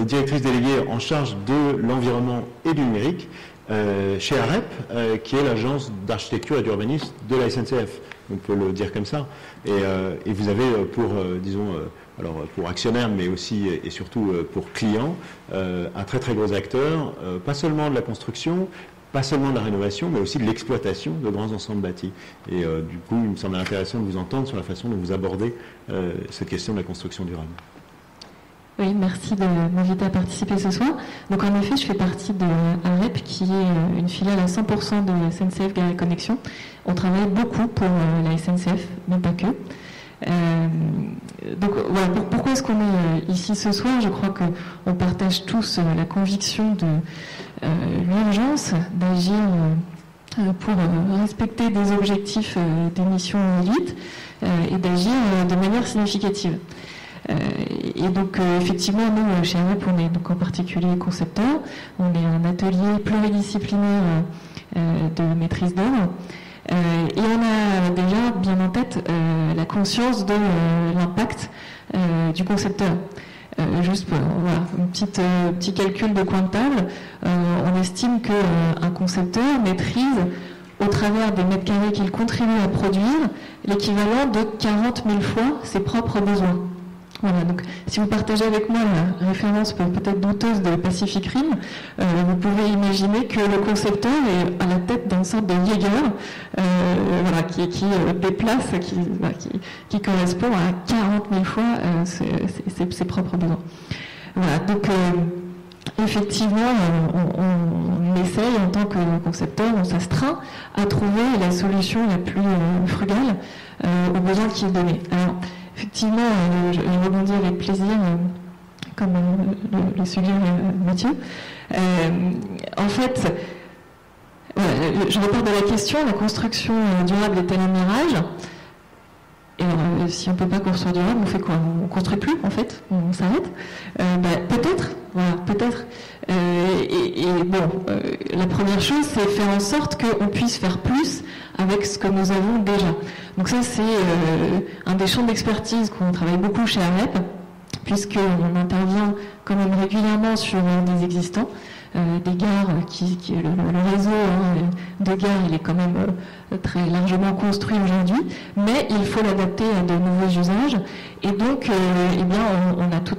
directrice déléguée en charge de l'environnement et du numérique chez AREP, qui est l'agence d'architecture et d'urbanisme de la SNCF. On peut le dire comme ça. Et vous avez pour actionnaires, mais aussi et surtout pour clients, un très très gros acteur, pas seulement de la construction, pas seulement de la rénovation, mais aussi de l'exploitation de grands ensembles bâtis. Et du coup, il me semble intéressant de vous entendre sur la façon dont vous abordez cette question de la construction durable. Oui, merci de m'inviter à participer ce soir. Donc en effet, je fais partie de AREP, qui est une filiale à 100% de SNCF Gare et Connexion. On travaille beaucoup pour la SNCF, mais pas que. Donc voilà, pourquoi est-ce qu'on est ici ce soir? Je crois qu'on partage tous la conviction de l'urgence d'agir pour respecter des objectifs d'émissions réduites et d'agir de manière significative. Et donc effectivement, nous chez AREP, on est donc en particulier concepteur, on est un atelier pluridisciplinaire de maîtrise d'œuvre. Et on a déjà bien en tête la conscience de l'impact du concepteur. Juste pour un petit calcul de coin de table, on estime qu'un concepteur maîtrise, au travers des mètres carrés qu'il contribue à produire, l'équivalent de 40 000 fois ses propres besoins. Voilà, donc si vous partagez avec moi la référence peut-être douteuse de Pacific Rim, vous pouvez imaginer que le concepteur est à la tête d'une sorte de Jaeger, qui déplace, qui correspond à 40 000 fois ses propres besoins. Voilà, donc effectivement, on essaye en tant que concepteur, on s'astreint à trouver la solution la plus frugale aux besoins qui est donné. Alors, effectivement, je rebondis avec plaisir, comme le suggère Mathieu. En fait, je repars de la question, la construction durable est-elle un mirage? Et alors, si on ne peut pas construire durable, on fait quoi? On ne construit plus, en fait? On s'arrête? Peut-être, voilà, peut-être. La première chose, c'est faire en sorte qu'on puisse faire plus avec ce que nous avons déjà. Donc ça, c'est un des champs d'expertise qu'on travaille beaucoup chez AREP, puisqu'on intervient quand même régulièrement sur des existants, des gares, le réseau de gares, il est quand même très largement construit aujourd'hui, mais il faut l'adapter à de nouveaux usages. Et donc, on a tout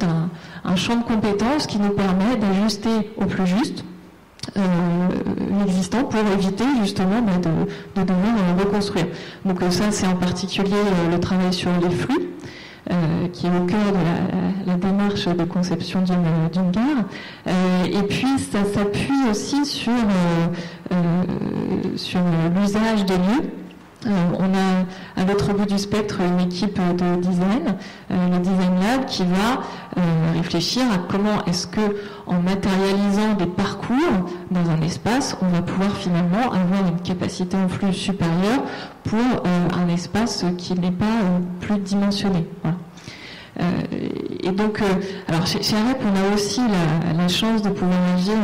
un champ de compétences qui nous permet d'ajuster au plus juste l'existant pour éviter justement de devoir reconstruire. Donc ça, c'est en particulier le travail sur les flux, qui est au cœur de la démarche de conception d'une gare. Et puis, ça s'appuie aussi sur l'usage des lieux. On a à l'autre bout du spectre une équipe de design, le Design Lab, qui va réfléchir à comment est-ce que, en matérialisant des parcours dans un espace, on va pouvoir finalement avoir une capacité en flux supérieure pour un espace qui n'est pas plus dimensionné. Voilà. Et donc, alors chez AREP, on a aussi la chance de pouvoir agir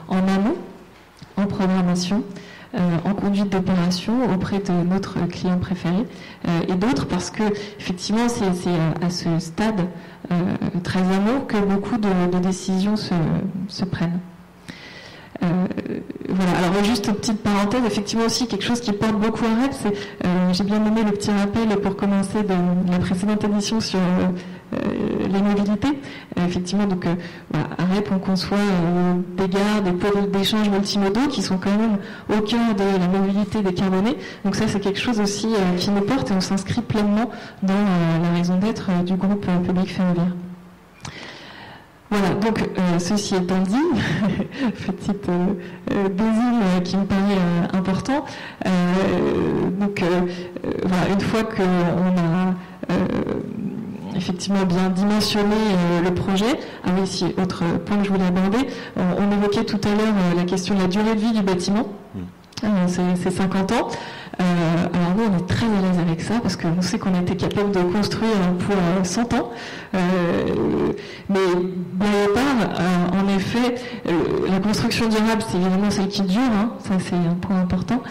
en amont, en programmation, en conduite d'opération auprès de notre client préféré et d'autres, parce que effectivement c'est à ce stade très amont que beaucoup de décisions se prennent. Voilà. Alors juste une petite parenthèse, effectivement aussi quelque chose qui porte beaucoup à AREP, c'est j'ai bien nommé le petit rappel pour commencer de la précédente édition sur les mobilités. Effectivement, donc voilà, AREP, on conçoit des gares, des pôles d'échange multimodaux qui sont quand même au cœur de la mobilité décarbonée. Donc ça, c'est quelque chose aussi qui nous porte et on s'inscrit pleinement dans la raison d'être du groupe public ferroviaire. Voilà, donc ceci étant dit, petite désigne qui me paraît important. Donc voilà, une fois qu'on a effectivement bien dimensionné le projet, ah oui, si, autre point que je voulais aborder, on évoquait tout à l'heure la question de la durée de vie du bâtiment. C'est 50 ans. Alors nous, on est très à l'aise avec ça parce qu'on sait qu'on a été capable de construire pour 100 ans. Mais blague à part, en effet, la construction durable, c'est évidemment celle qui dure, hein, ça c'est un point important,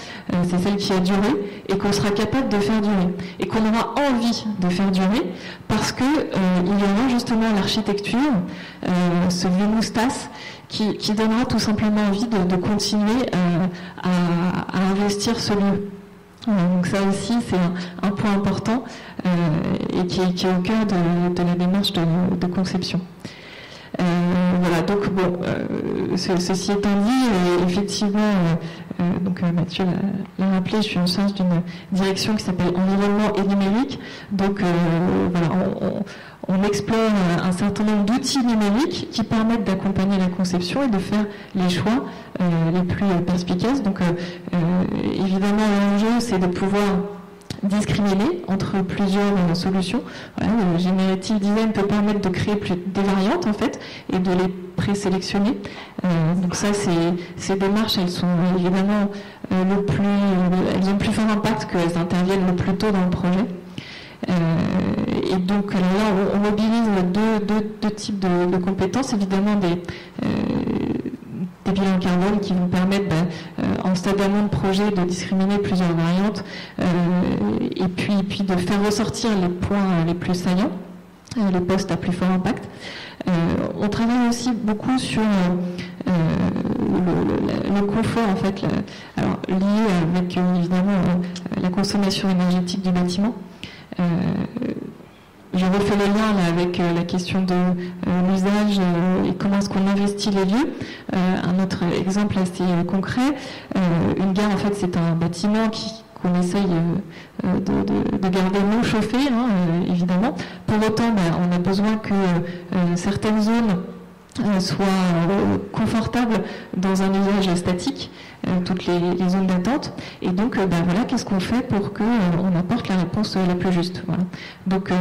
c'est celle qui a duré et qu'on sera capable de faire durer. Et qu'on aura envie de faire durer parce que il y aura justement l'architecture, ce Vémoustas, qui donnera tout simplement envie de continuer à investir ce lieu. Donc ça aussi, c'est un point important et qui est au cœur de la démarche de conception. Voilà, donc bon, ceci étant dit, effectivement, donc Mathieu l'a rappelé, je suis en charge d'une direction qui s'appelle Environnement et Numérique. Donc voilà, on explore un certain nombre d'outils numériques qui permettent d'accompagner la conception et de faire les choix les plus perspicaces. Donc évidemment, l'enjeu, c'est de pouvoir discriminer entre plusieurs solutions. Voilà, le Generative Design peut permettre de créer des variantes en fait et de les présélectionner. Donc ça, ces démarches, elles sont évidemment elles ont plus fort impact qu'elles interviennent le plus tôt dans le projet. Et donc là, on mobilise deux types de compétences, évidemment des bilans carbone qui vont permettre en stade amont de projet de discriminer plusieurs variantes et puis de faire ressortir les points les plus saillants, les postes à plus fort impact. On travaille aussi beaucoup sur le confort en fait, alors lié avec évidemment la consommation énergétique du bâtiment. Je refais le lien là, avec la question de l'usage et comment est-ce qu'on investit les lieux. Un autre exemple assez concret, une gare en fait c'est un bâtiment qu'on essaye de garder non chauffé, hein, évidemment. Pour autant, on a besoin que certaines zones soient confortables dans un usage statique, toutes les zones d'attente. Et donc, voilà, qu'est-ce qu'on fait pour qu'on apporte la réponse la plus juste. Voilà. Donc,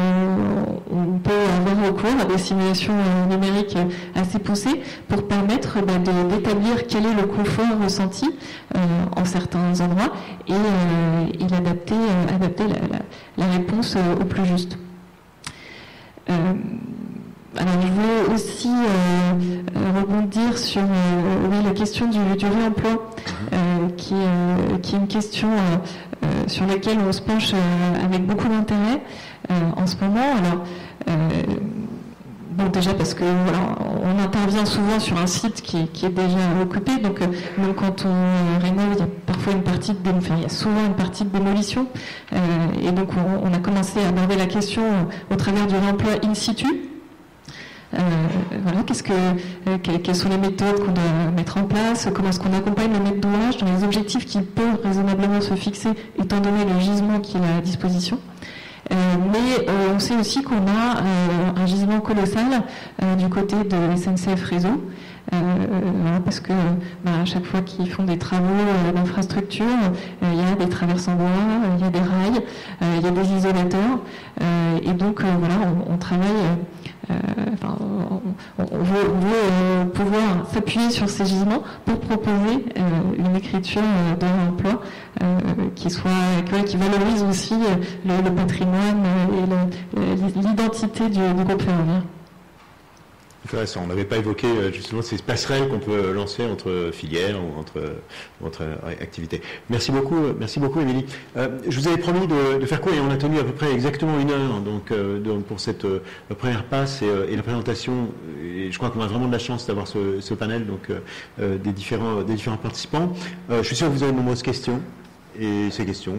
on peut avoir recours à des simulations numériques assez poussées pour permettre d'établir quel est le confort ressenti en certains endroits et adapter la réponse au plus juste. Alors, je voulais aussi rebondir sur la question du réemploi, qui est une question sur laquelle on se penche avec beaucoup d'intérêt en ce moment. Alors, bon, déjà parce que voilà, on intervient souvent sur un site qui est déjà occupé, donc même quand on rénove, il y a parfois il y a souvent une partie de démolition, et donc on a commencé à aborder la question au travers du réemploi in situ. Voilà, quelles sont les méthodes qu'on doit mettre en place, comment est-ce qu'on accompagne le maître d'ouvrage dans les objectifs qu'il peut raisonnablement se fixer étant donné le gisement qu'il a à disposition. Mais on sait aussi qu'on a un gisement colossal du côté de SNCF Réseau. Parce que à chaque fois qu'ils font des travaux d'infrastructure, il y a des traverses en bois, il y a des rails, il y a des isolateurs, et donc voilà, on travaille, on veut pouvoir s'appuyer sur ces gisements pour proposer une écriture de l'emploi qui valorise aussi le patrimoine et l'identité du groupe ferroviaire. Intéressant. On n'avait pas évoqué justement ces passerelles qu'on peut lancer entre filières ou entre activités. Merci beaucoup, Émilie. Je vous avais promis de faire court et on a tenu à peu près exactement 1 heure donc pour cette première passe et la présentation. Et je crois qu'on a vraiment de la chance d'avoir ce panel donc des différents participants. Je suis sûr que vous avez de nombreuses questions et ces questions,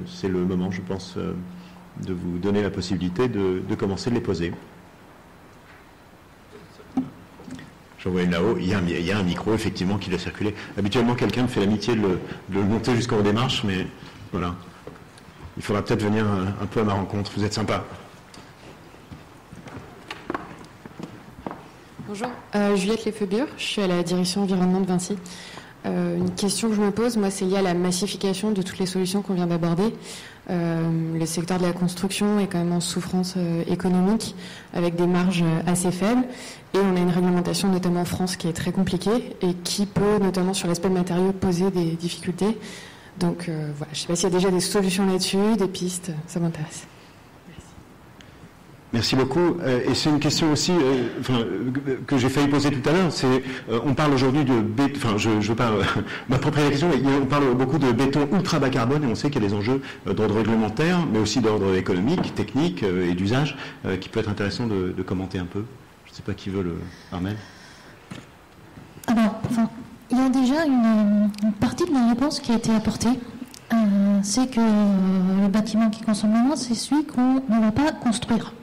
c'est le moment, je pense, de vous donner la possibilité de commencer de les poser. J'en vois une là-haut, il y a un micro effectivement qui doit circuler. Habituellement quelqu'un me fait l'amitié de le monter jusqu'en démarche, mais voilà. Il faudra peut-être venir un peu à ma rencontre, vous êtes sympa. Bonjour, Juliette Lefebure, je suis à la direction environnement de Vinci. Une question que je me pose, moi, c'est lié à la massification de toutes les solutions qu'on vient d'aborder. Le secteur de la construction est quand même en souffrance économique, avec des marges assez faibles. Et on a une réglementation, notamment en France, qui est très compliquée et qui peut, notamment sur l'aspect matériaux, poser des difficultés. Donc voilà, je ne sais pas s'il y a déjà des solutions là-dessus, des pistes, ça m'intéresse. Merci beaucoup. Et c'est une question aussi que j'ai failli poser tout à l'heure. On parle aujourd'hui de béton. Enfin, je veux pas m'approprier la question, mais on parle beaucoup de béton ultra bas carbone et on sait qu'il y a des enjeux d'ordre réglementaire, mais aussi d'ordre économique, technique et d'usage qui peut être intéressant de commenter un peu. Je ne sais pas qui veut Armelle. Alors, il y a déjà une partie de la réponse qui a été apportée. C'est que le bâtiment qui consomme le moins, c'est celui qu'on ne va pas construire.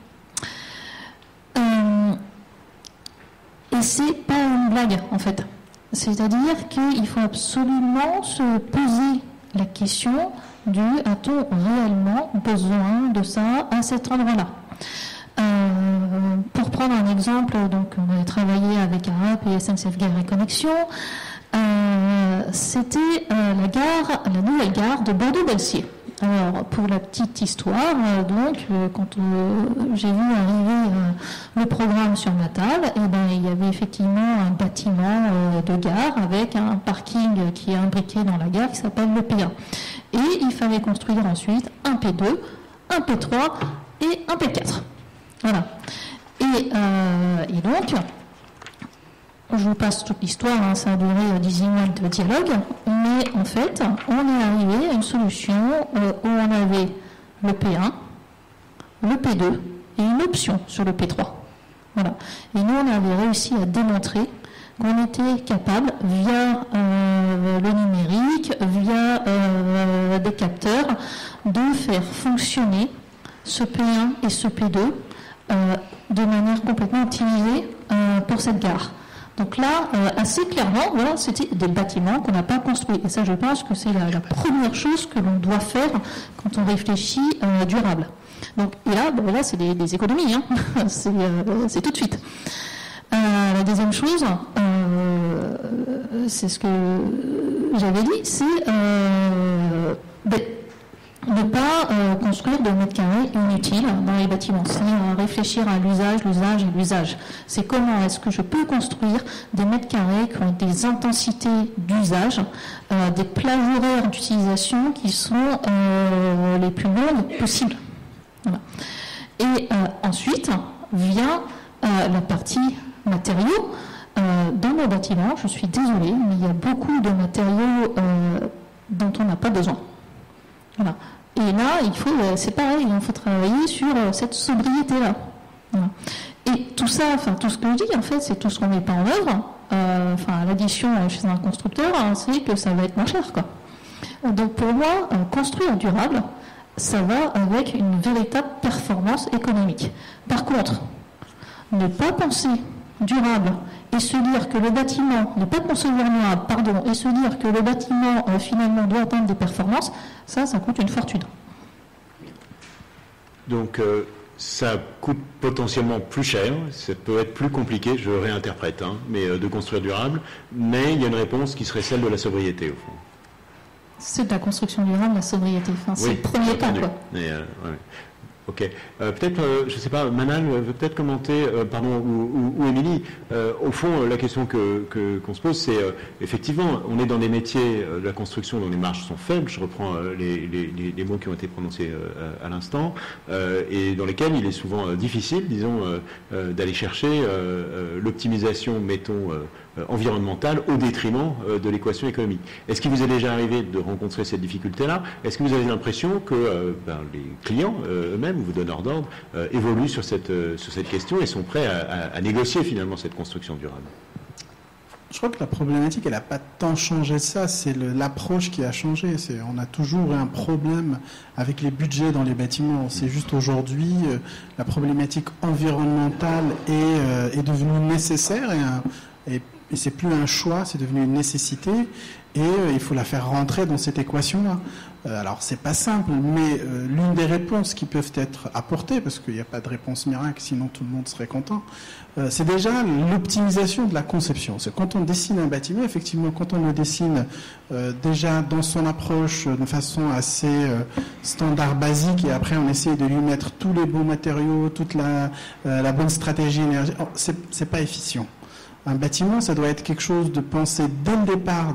Et c'est pas une blague en fait. C'est-à-dire qu'il faut absolument se poser la question du a-t-on réellement besoin de ça à cet endroit-là. Pour prendre un exemple, donc on a travaillé avec ARAP et SNCF Gare et Connexion. C'était la nouvelle gare de Bordeaux-Belsier. Alors, pour la petite histoire, quand j'ai vu arriver le programme sur ma table, il y avait effectivement un bâtiment de gare avec un parking qui est imbriqué dans la gare qui s'appelle le P1. Et il fallait construire ensuite un P2, un P3 et un P4. Voilà. Et donc, je vous passe toute l'histoire, ça a duré 18 mois de dialogue, mais en fait, on est arrivé à une solution où on avait le P1, le P2 et une option sur le P3. Voilà. Et nous, on avait réussi à démontrer qu'on était capable, via le numérique, via des capteurs, de faire fonctionner ce P1 et ce P2 de manière complètement optimisée pour cette gare. Donc là, assez clairement, voilà, c'était des bâtiments qu'on n'a pas construits. Et ça, je pense que c'est la première chose que l'on doit faire quand on réfléchit durable. Donc, et là, c'est des économies, hein. C'est tout de suite. La deuxième chose, c'est ce que j'avais dit, c'est ne pas construire de mètres carrés inutiles dans les bâtiments. C'est réfléchir à l'usage. C'est comment est-ce que je peux construire des mètres carrés qui ont des intensités d'usage, des plages horaires d'utilisation qui sont les plus longues possibles. Voilà. Et ensuite vient la partie matériaux. Dans nos bâtiments, je suis désolée, mais il y a beaucoup de matériaux dont on n'a pas besoin. Voilà. Et là, c'est pareil, il faut travailler sur cette sobriété-là. Voilà. Et tout ça, tout ce que je dis, en fait, c'est tout ce qu'on met pas en œuvre. L'addition chez un constructeur, c'est que ça va être moins cher, quoi. Donc pour moi, construire durable, ça va avec une véritable performance économique. Par contre, ne pas penser durable et se dire que le bâtiment, ne pas concevoir durable, et se dire que le bâtiment finalement doit atteindre des performances, ça coûte une fortune. Donc ça coûte potentiellement plus cher, ça peut être plus compliqué, je réinterprète, mais de construire durable, mais il y a une réponse qui serait celle de la sobriété au fond. C'est de la construction durable, la sobriété. Enfin, c'est le premier pas, quoi. Mais, ouais. Ok. Peut-être, je ne sais pas, Manal veut peut-être commenter, ou Émilie. Au fond, la question qu'on se pose, c'est effectivement, on est dans des métiers de la construction dont les marges sont faibles. Je reprends les mots qui ont été prononcés à l'instant, et dans lesquels il est souvent difficile, disons, d'aller chercher l'optimisation, mettons, environnementale au détriment de l'équation économique. Est-ce qu'il vous est déjà arrivé de rencontrer cette difficulté-là? Est-ce que vous avez l'impression que les clients eux-mêmes, ou vos donneurs d'ordre, évoluent sur cette question et sont prêts à négocier finalement cette construction durable? Je crois que la problématique, elle n'a pas tant changé ça, c'est l'approche qui a changé. On a toujours un problème avec les budgets dans les bâtiments. C'est juste aujourd'hui, la problématique environnementale est devenue nécessaire et c'est plus un choix, c'est devenu une nécessité et il faut la faire rentrer dans cette équation-là. Alors c'est pas simple, mais l'une des réponses qui peuvent être apportées, parce qu'il n'y a pas de réponse miracle, sinon tout le monde serait content, c'est déjà l'optimisation de la conception. C'est quand on dessine un bâtiment, effectivement, quand on le dessine déjà dans son approche de façon assez standard, basique, et après on essaie de lui mettre tous les bons matériaux, toute la bonne stratégie énergétique, c'est pas efficient. Un bâtiment, ça doit être quelque chose de pensé dès le départ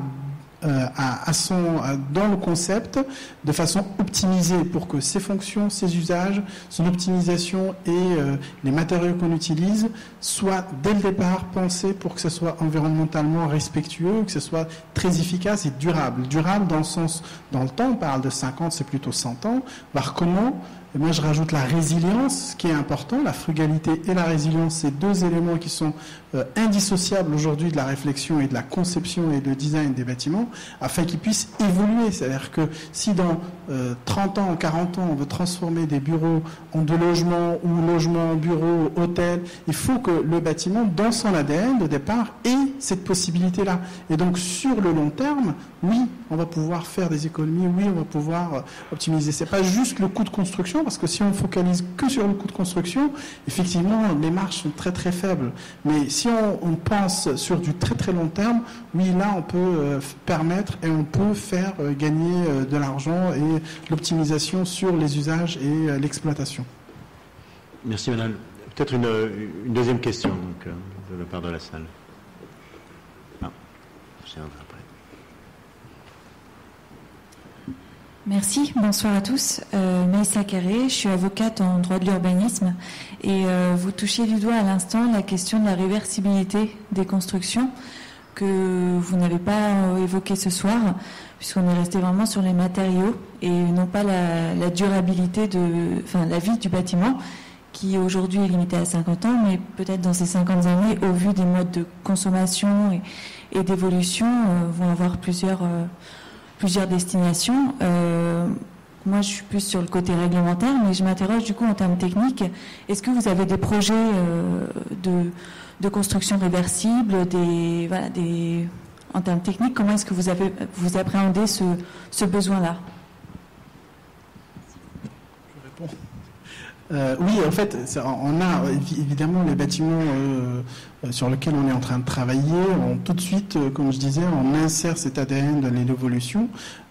dans le concept, de façon optimisée pour que ses fonctions, ses usages, son optimisation et les matériaux qu'on utilise soient dès le départ pensés pour que ce soit environnementalement respectueux, que ce soit très efficace et durable. Durable dans le sens, dans le temps, on parle de 50, c'est plutôt 100 ans, voir comment. Et moi, je rajoute la résilience, ce qui est important. La frugalité et la résilience, c'est deux éléments qui sont indissociables aujourd'hui de la réflexion et de la conception et de design des bâtiments, afin qu'ils puissent évoluer. C'est-à-dire que si dans 30 ans, 40 ans, on veut transformer des bureaux en de logements ou logements, bureaux, hôtels, il faut que le bâtiment, dans son ADN de départ, ait cette possibilité-là. Et donc, sur le long terme, oui, on va pouvoir faire des économies, oui, on va pouvoir optimiser. C'est pas juste le coût de construction, parce que si on focalise que sur le coût de construction, effectivement, les marges sont très très faibles. Mais si on pense sur du très très long terme, oui, là, on peut permettre et on peut faire gagner de l'argent et l'optimisation sur les usages et l'exploitation. Merci, Manal. Peut-être une deuxième question donc, de la part de la salle. J'ai un après. Merci, bonsoir à tous. Maïssa Carré, je suis avocate en droit de l'urbanisme et vous touchiez du doigt à l'instant la question de la réversibilité des constructions que vous n'avez pas évoquée ce soir, puisqu'on est resté vraiment sur les matériaux et non pas la durabilité la vie du bâtiment qui aujourd'hui est limitée à 50 ans, mais peut-être dans ces 50 années, au vu des modes de consommation et d'évolution, vont avoir plusieurs destinations. Moi, je suis plus sur le côté réglementaire, mais je m'interroge du coup en termes techniques. Est-ce que vous avez des projets de construction réversible, en termes techniques, comment est-ce que vous appréhendez ce besoin-là? Je réponds. Oui, en fait, on a évidemment les bâtiments sur lesquels on est en train de travailler. Tout de suite, comme je disais, on insère cet ADN de l'évolution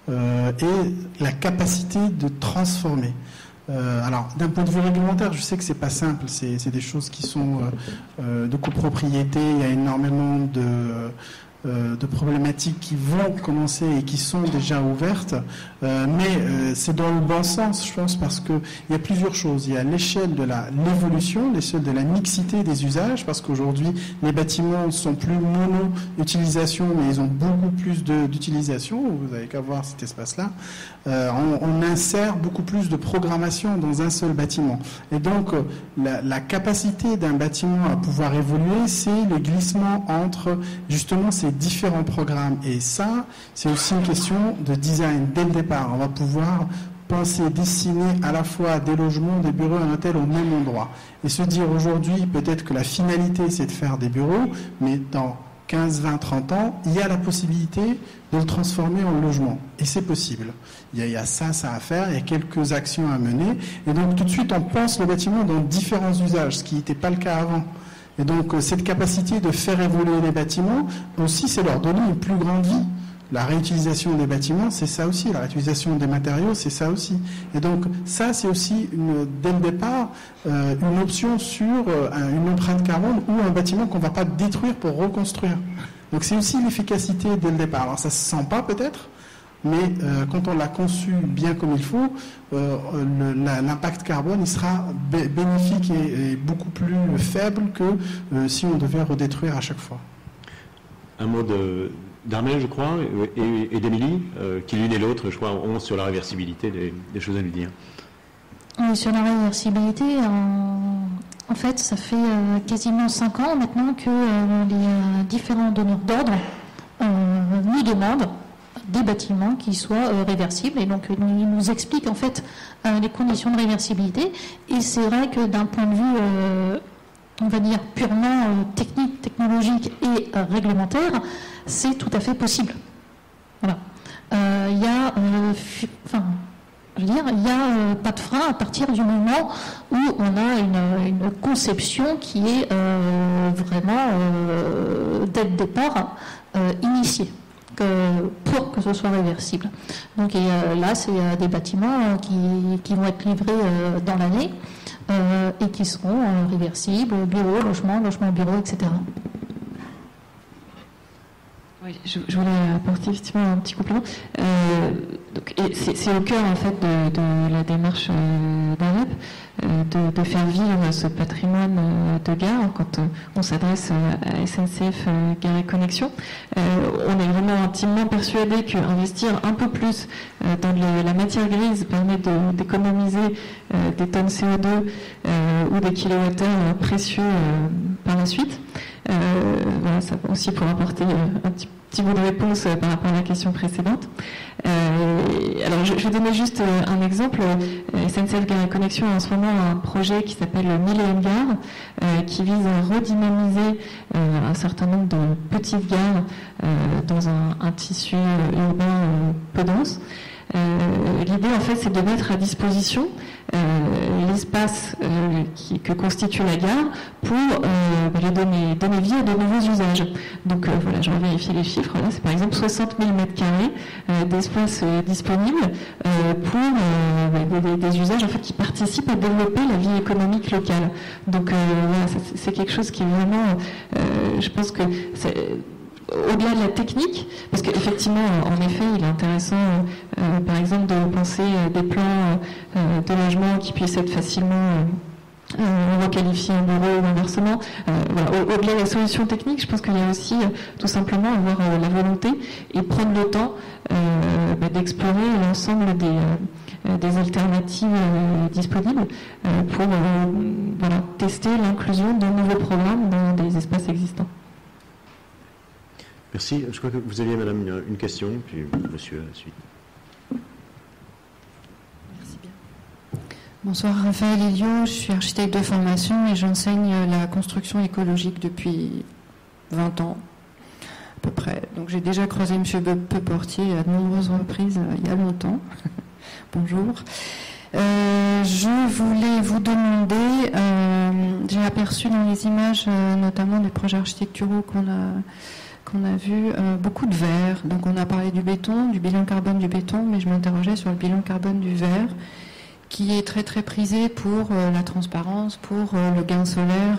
et la capacité de transformer. Alors, d'un point de vue réglementaire, je sais que c'est pas simple. C'est des choses qui sont de copropriété. Il y a énormément de problématiques qui vont commencer et qui sont déjà ouvertes, mais c'est dans le bon sens, je pense, parce que il y a plusieurs choses. Il y a l'échelle de l'évolution, l'échelle de la mixité des usages, parce qu'aujourd'hui les bâtiments ne sont plus mono-utilisation, mais ils ont beaucoup plus d'utilisation. Vous n'avez qu'à voir cet espace-là. On insère beaucoup plus de programmation dans un seul bâtiment, et donc la capacité d'un bâtiment à pouvoir évoluer, c'est le glissement entre justement ces différents programmes. Et ça, c'est aussi une question de design dès le départ. On va pouvoir penser, dessiner à la fois des logements, des bureaux, un hôtel au même endroit. Et se dire aujourd'hui, peut-être que la finalité, c'est de faire des bureaux, mais dans 15, 20, 30 ans, il y a la possibilité de le transformer en logement. Et c'est possible. Il y a ça à faire, il y a quelques actions à mener. Et donc tout de suite, on pense le bâtiment dans différents usages, ce qui n'était pas le cas avant. Et donc cette capacité de faire évoluer les bâtiments, aussi, c'est leur donner une plus grande vie. La réutilisation des bâtiments, c'est ça aussi. La réutilisation des matériaux, c'est ça aussi. Et donc ça, c'est aussi, dès le départ, une option sur une empreinte carbone ou un bâtiment qu'on ne va pas détruire pour reconstruire. Donc c'est aussi l'efficacité dès le départ. Alors ça ne se sent pas peut-être, mais quand on l'a conçu bien comme il faut, l'impact carbone il sera bénéfique et beaucoup plus faible que si on devait redétruire à chaque fois. Un mot d'Armel, je crois, et d'Émilie, qui l'une et l'autre, je crois, ont sur la réversibilité des choses à lui dire. Oui, sur la réversibilité, en fait, ça fait quasiment 5 ans maintenant que les différents donneurs d'ordre nous demandent des bâtiments qui soient réversibles, et donc ils nous expliquent en fait les conditions de réversibilité. Et c'est vrai que d'un point de vue on va dire purement technique, technologique et réglementaire, c'est tout à fait possible. Voilà. Il y a, il n'y a pas de frein à partir du moment où on a une conception qui est vraiment dès le départ initiée pour que ce soit réversible. Donc là, c'est des bâtiments qui vont être livrés dans l'année. Et qui seront réversibles, bureaux, logements, bureaux, etc. Oui, je voulais apporter effectivement un petit complément. C'est au cœur en fait de la démarche d'AREP de faire vivre ce patrimoine de gare quand on s'adresse à SNCF Gare et Connexion. On est vraiment intimement persuadé qu'investir un peu plus dans la matière grise permet d'économiser des tonnes CO2 ou des kilowattheures précieux par la suite. Voilà, ça aussi pour apporter un petit bout de réponse par rapport à la question précédente. Alors, je vais donner juste un exemple. SNCF Gare et Connexion a en ce moment un projet qui s'appelle Millennium Gare, qui vise à redynamiser un certain nombre de petites gares dans un tissu urbain peu dense. L'idée, en fait, c'est de mettre à disposition l'espace que constitue la gare pour lui donner vie à de nouveaux usages. Donc voilà, je vais vérifier les chiffres. Là, c'est par exemple 60 000 m² d'espace disponible pour des usages en fait, qui participent à développer la vie économique locale. Donc voilà, c'est quelque chose qui est vraiment, je pense que au-delà de la technique, parce qu'effectivement, en effet, il est intéressant, par exemple, de penser des plans de logement qui puissent être facilement requalifiés en bureau ou inversement. Voilà. Au-delà de la solution technique, je pense qu'il y a aussi tout simplement avoir la volonté et prendre le temps d'explorer l'ensemble des alternatives disponibles pour tester l'inclusion de nouveaux programmes dans des espaces existants. Merci. Je crois que vous aviez, madame, une question, puis monsieur à la suite. Merci bien. Bonsoir, Raphaël Elio, je suis architecte de formation et j'enseigne la construction écologique depuis 20 ans, à peu près. Donc j'ai déjà croisé monsieur Peuportier à de nombreuses reprises il y a longtemps. Bonjour. Je voulais vous demander, j'ai aperçu dans les images, notamment des projets architecturaux qu'on a vu beaucoup de verre. Donc on a parlé du béton, du bilan carbone du béton, mais je m'interrogeais sur le bilan carbone du verre, qui est très très prisé pour la transparence, pour le gain solaire.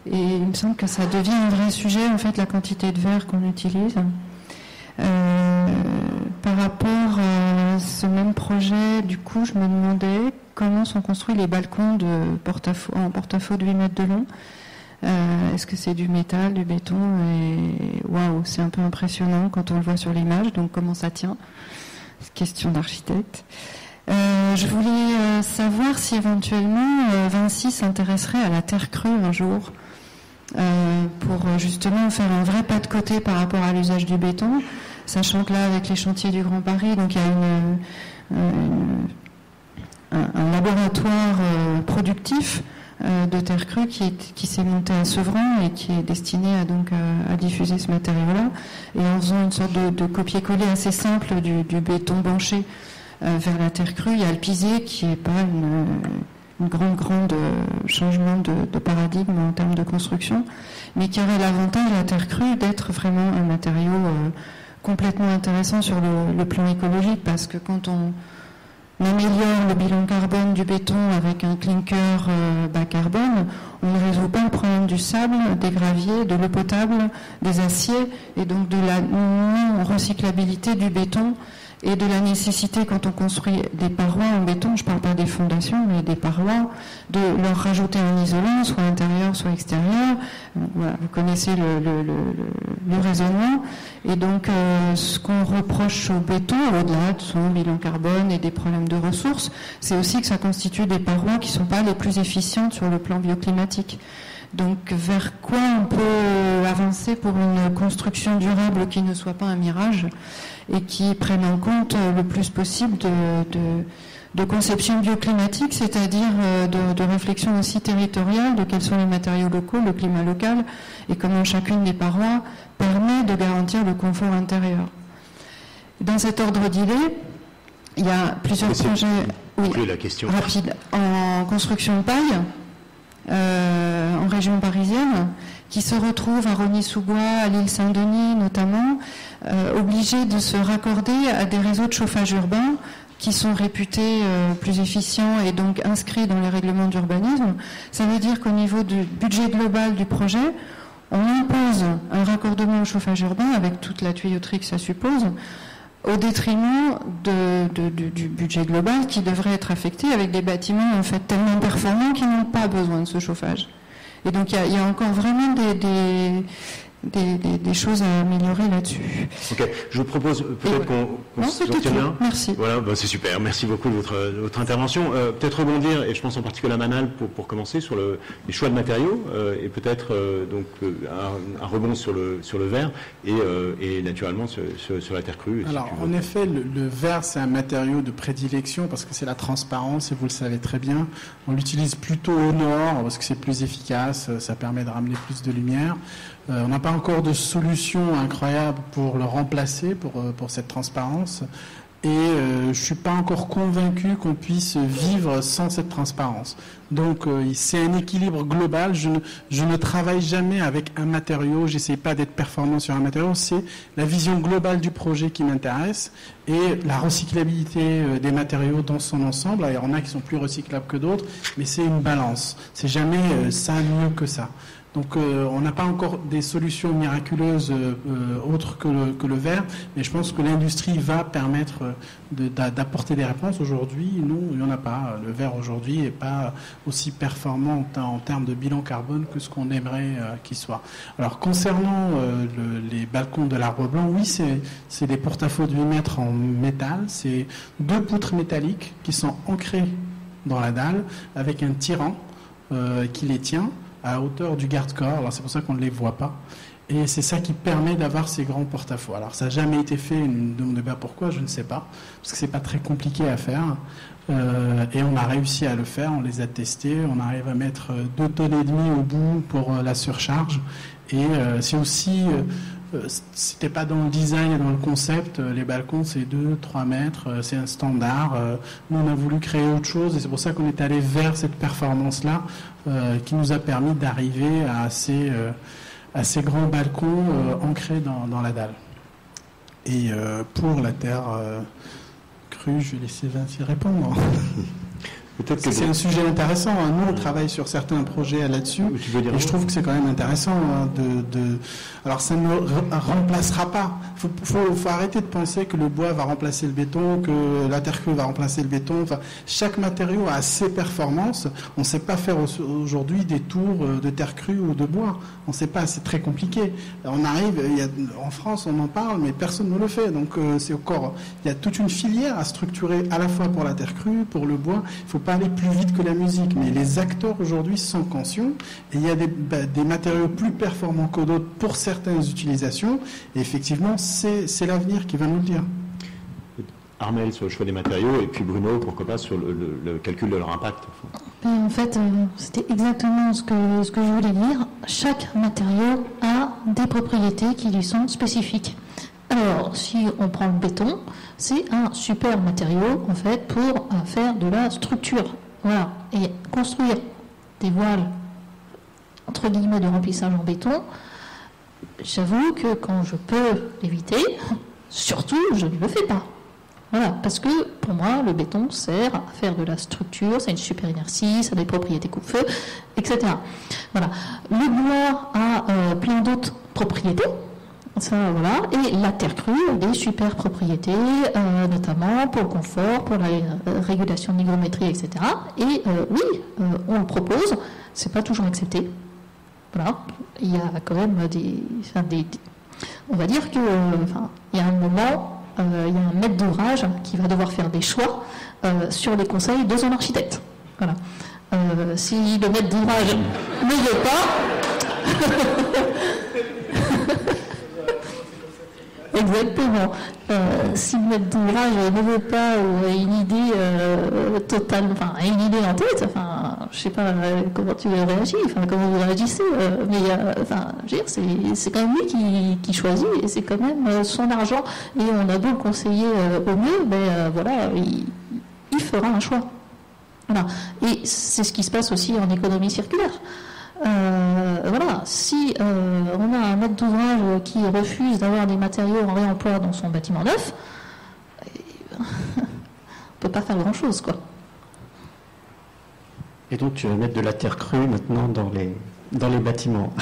Et il me semble que ça devient un vrai sujet, en fait, la quantité de verre qu'on utilise. Par rapport à ce même projet, du coup, je me demandais comment sont construits les balcons en porte-à-faux de 8 mètres de long. Est-ce que c'est du métal, du béton? Et waouh, c'est un peu impressionnant quand on le voit sur l'image. Donc comment ça tient? Question d'architecte. Je voulais savoir si éventuellement Vinci s'intéresserait à la terre crue un jour pour justement faire un vrai pas de côté par rapport à l'usage du béton, sachant que là, avec les chantiers du Grand Paris, donc il y a un laboratoire productif de terre crue qui s'est monté à Sevran et qui est destiné à diffuser ce matériau-là. Et en faisant une sorte de copier-coller assez simple du béton banché vers la terre crue, il y a le pisé qui n'est pas une grande changement de paradigme en termes de construction, mais qui aurait l'avantage, la terre crue, d'être vraiment un matériau complètement intéressant sur le plan écologique, parce que quand on améliore le bilan carbone du béton avec un clinker bas carbone, on ne résout pas le problème du sable, des graviers, de l'eau potable, des aciers, et donc de la non-recyclabilité du béton et de la nécessité, quand on construit des parois en béton, je ne parle pas des fondations, mais des parois, de leur rajouter un isolant, soit intérieur, soit extérieur. Voilà, vous connaissez le raisonnement. Et donc, ce qu'on reproche au béton, au-delà de son bilan carbone et des problèmes de ressources, c'est aussi que ça constitue des parois qui ne sont pas les plus efficientes sur le plan bioclimatique. Donc, vers quoi on peut avancer pour une construction durable qui ne soit pas un mirage et qui prenne en compte le plus possible de conception bioclimatique, c'est-à-dire de réflexion aussi territoriale de quels sont les matériaux locaux, le climat local, et comment chacune des parois permet de garantir le confort intérieur. Dans cet ordre d'idées, il y a plusieurs projets rapides en construction paille, en région parisienne, qui se retrouvent à Rosny-sous-Bois, à l'île Saint-Denis notamment, obligés de se raccorder à des réseaux de chauffage urbain qui sont réputés plus efficients et donc inscrits dans les règlements d'urbanisme. Ça veut dire qu'au niveau du budget global du projet, on impose un raccordement au chauffage urbain avec toute la tuyauterie que ça suppose, au détriment du budget global qui devrait être affecté avec des bâtiments en fait tellement performants qu'ils n'ont pas besoin de ce chauffage. Et donc il y a encore vraiment des choses à améliorer là-dessus. Ok, je vous propose peut-être qu'on se tient bien. Merci. Voilà, c'est super. Merci beaucoup de votre intervention. Peut-être rebondir, et je pense en particulier à Manal pour commencer sur les choix de matériaux et peut-être un rebond sur le verre et naturellement sur la terre crue. Alors en effet, le verre c'est un matériau de prédilection parce que c'est la transparence et vous le savez très bien. On l'utilise plutôt au nord parce que c'est plus efficace, ça permet de ramener plus de lumière. On n'a pas encore de solution incroyable pour le remplacer, pour cette transparence. Et je ne suis pas encore convaincu qu'on puisse vivre sans cette transparence. Donc c'est un équilibre global. Je ne travaille jamais avec un matériau, j'essaie pas d'être performant sur un matériau. C'est la vision globale du projet qui m'intéresse et la recyclabilité des matériaux dans son ensemble. Alors, il y en a qui sont plus recyclables que d'autres, mais c'est une balance. C'est jamais ça mieux que ça. Donc on n'a pas encore des solutions miraculeuses autres que le verre, mais je pense que l'industrie va permettre d'apporter des réponses. Aujourd'hui, non, il n'y en a pas. Le verre aujourd'hui n'est pas aussi performant en termes de bilan carbone que ce qu'on aimerait qu'il soit. Alors concernant les balcons de l'Arbre Blanc, oui, c'est des porte-à-faux de 8 mètres en métal. C'est 2 poutres métalliques qui sont ancrées dans la dalle avec un tirant qui les tient à hauteur du garde-corps, alors c'est pour ça qu'on ne les voit pas. Et c'est ça qui permet d'avoir ces grands porte-à-faux. Alors ça n'a jamais été fait, une demande de pourquoi, je ne sais pas, parce que c'est pas très compliqué à faire. Et on a réussi à le faire, on les a testés, on arrive à mettre 2,5 tonnes au bout pour la surcharge. Et c'est aussi, c'était pas dans le design et dans le concept, les balcons c'est 2-3 mètres, c'est un standard. Nous on a voulu créer autre chose et c'est pour ça qu'on est allé vers cette performance-là qui nous a permis d'arriver à ces grands balcons ancrés dans la dalle. Et pour la terre crue, je vais laisser Vinci répondre. Peut-être que c'est un sujet intéressant. Nous, on travaille sur certains projets là-dessus. Et je trouve que c'est quand même intéressant Alors, ça ne remplacera pas. Faut arrêter de penser que le bois va remplacer le béton, que la terre crue va remplacer le béton. Enfin, chaque matériau a ses performances. On ne sait pas faire aujourd'hui des tours de terre crue ou de bois. On ne sait pas. C'est très compliqué. On arrive, en France, on en parle, mais personne ne le fait. Donc, il y a toute une filière à structurer à la fois pour la terre crue, pour le bois. Il faut pas aller plus vite que la musique, mais les acteurs aujourd'hui sont conscients et il y a des matériaux plus performants que d'autres pour certaines utilisations et effectivement c'est l'avenir qui va nous le dire. Armelle sur le choix des matériaux et puis Bruno, pourquoi pas, sur le calcul de leur impact. En fait, c'était exactement ce que je voulais dire. Chaque matériau a des propriétés qui lui sont spécifiques. Alors, si on prend le béton, c'est un super matériau, en fait, pour faire de la structure. Voilà. Et construire des voiles, entre guillemets, de remplissage en béton, j'avoue que quand je peux l'éviter, surtout, je ne le fais pas. Voilà, parce que pour moi, le béton sert à faire de la structure, ça a une super inertie, ça a des propriétés coupe-feu, etc. Voilà. Le bois a plein d'autres propriétés, ça, voilà, et la terre crue a des super propriétés, notamment pour le confort, pour la régulation de l'hygrométrie, etc. Et oui, on le propose, c'est pas toujours accepté. Voilà, il y a quand même on va dire que, il y a un moment. Il y a un maître d'ouvrage qui va devoir faire des choix sur les conseils de son architecte. Voilà. Si le maître d'ouvrage ne veut pas... Exactement. Si le maître d'ouvrage ne veut pas ou a une idée totale, a une idée en tête, je sais pas comment tu réagis, comment vous réagissez, mais je veux dire, c'est quand même lui qui choisit et c'est quand même son argent et on a beau le conseiller au mieux, mais voilà, il fera un choix. Voilà. Et c'est ce qui se passe aussi en économie circulaire. Voilà, si on a un maître d'ouvrage qui refuse d'avoir des matériaux en réemploi dans son bâtiment neuf, on ne peut pas faire grand-chose, quoi. Et donc tu vas mettre de la terre crue maintenant dans les bâtiments.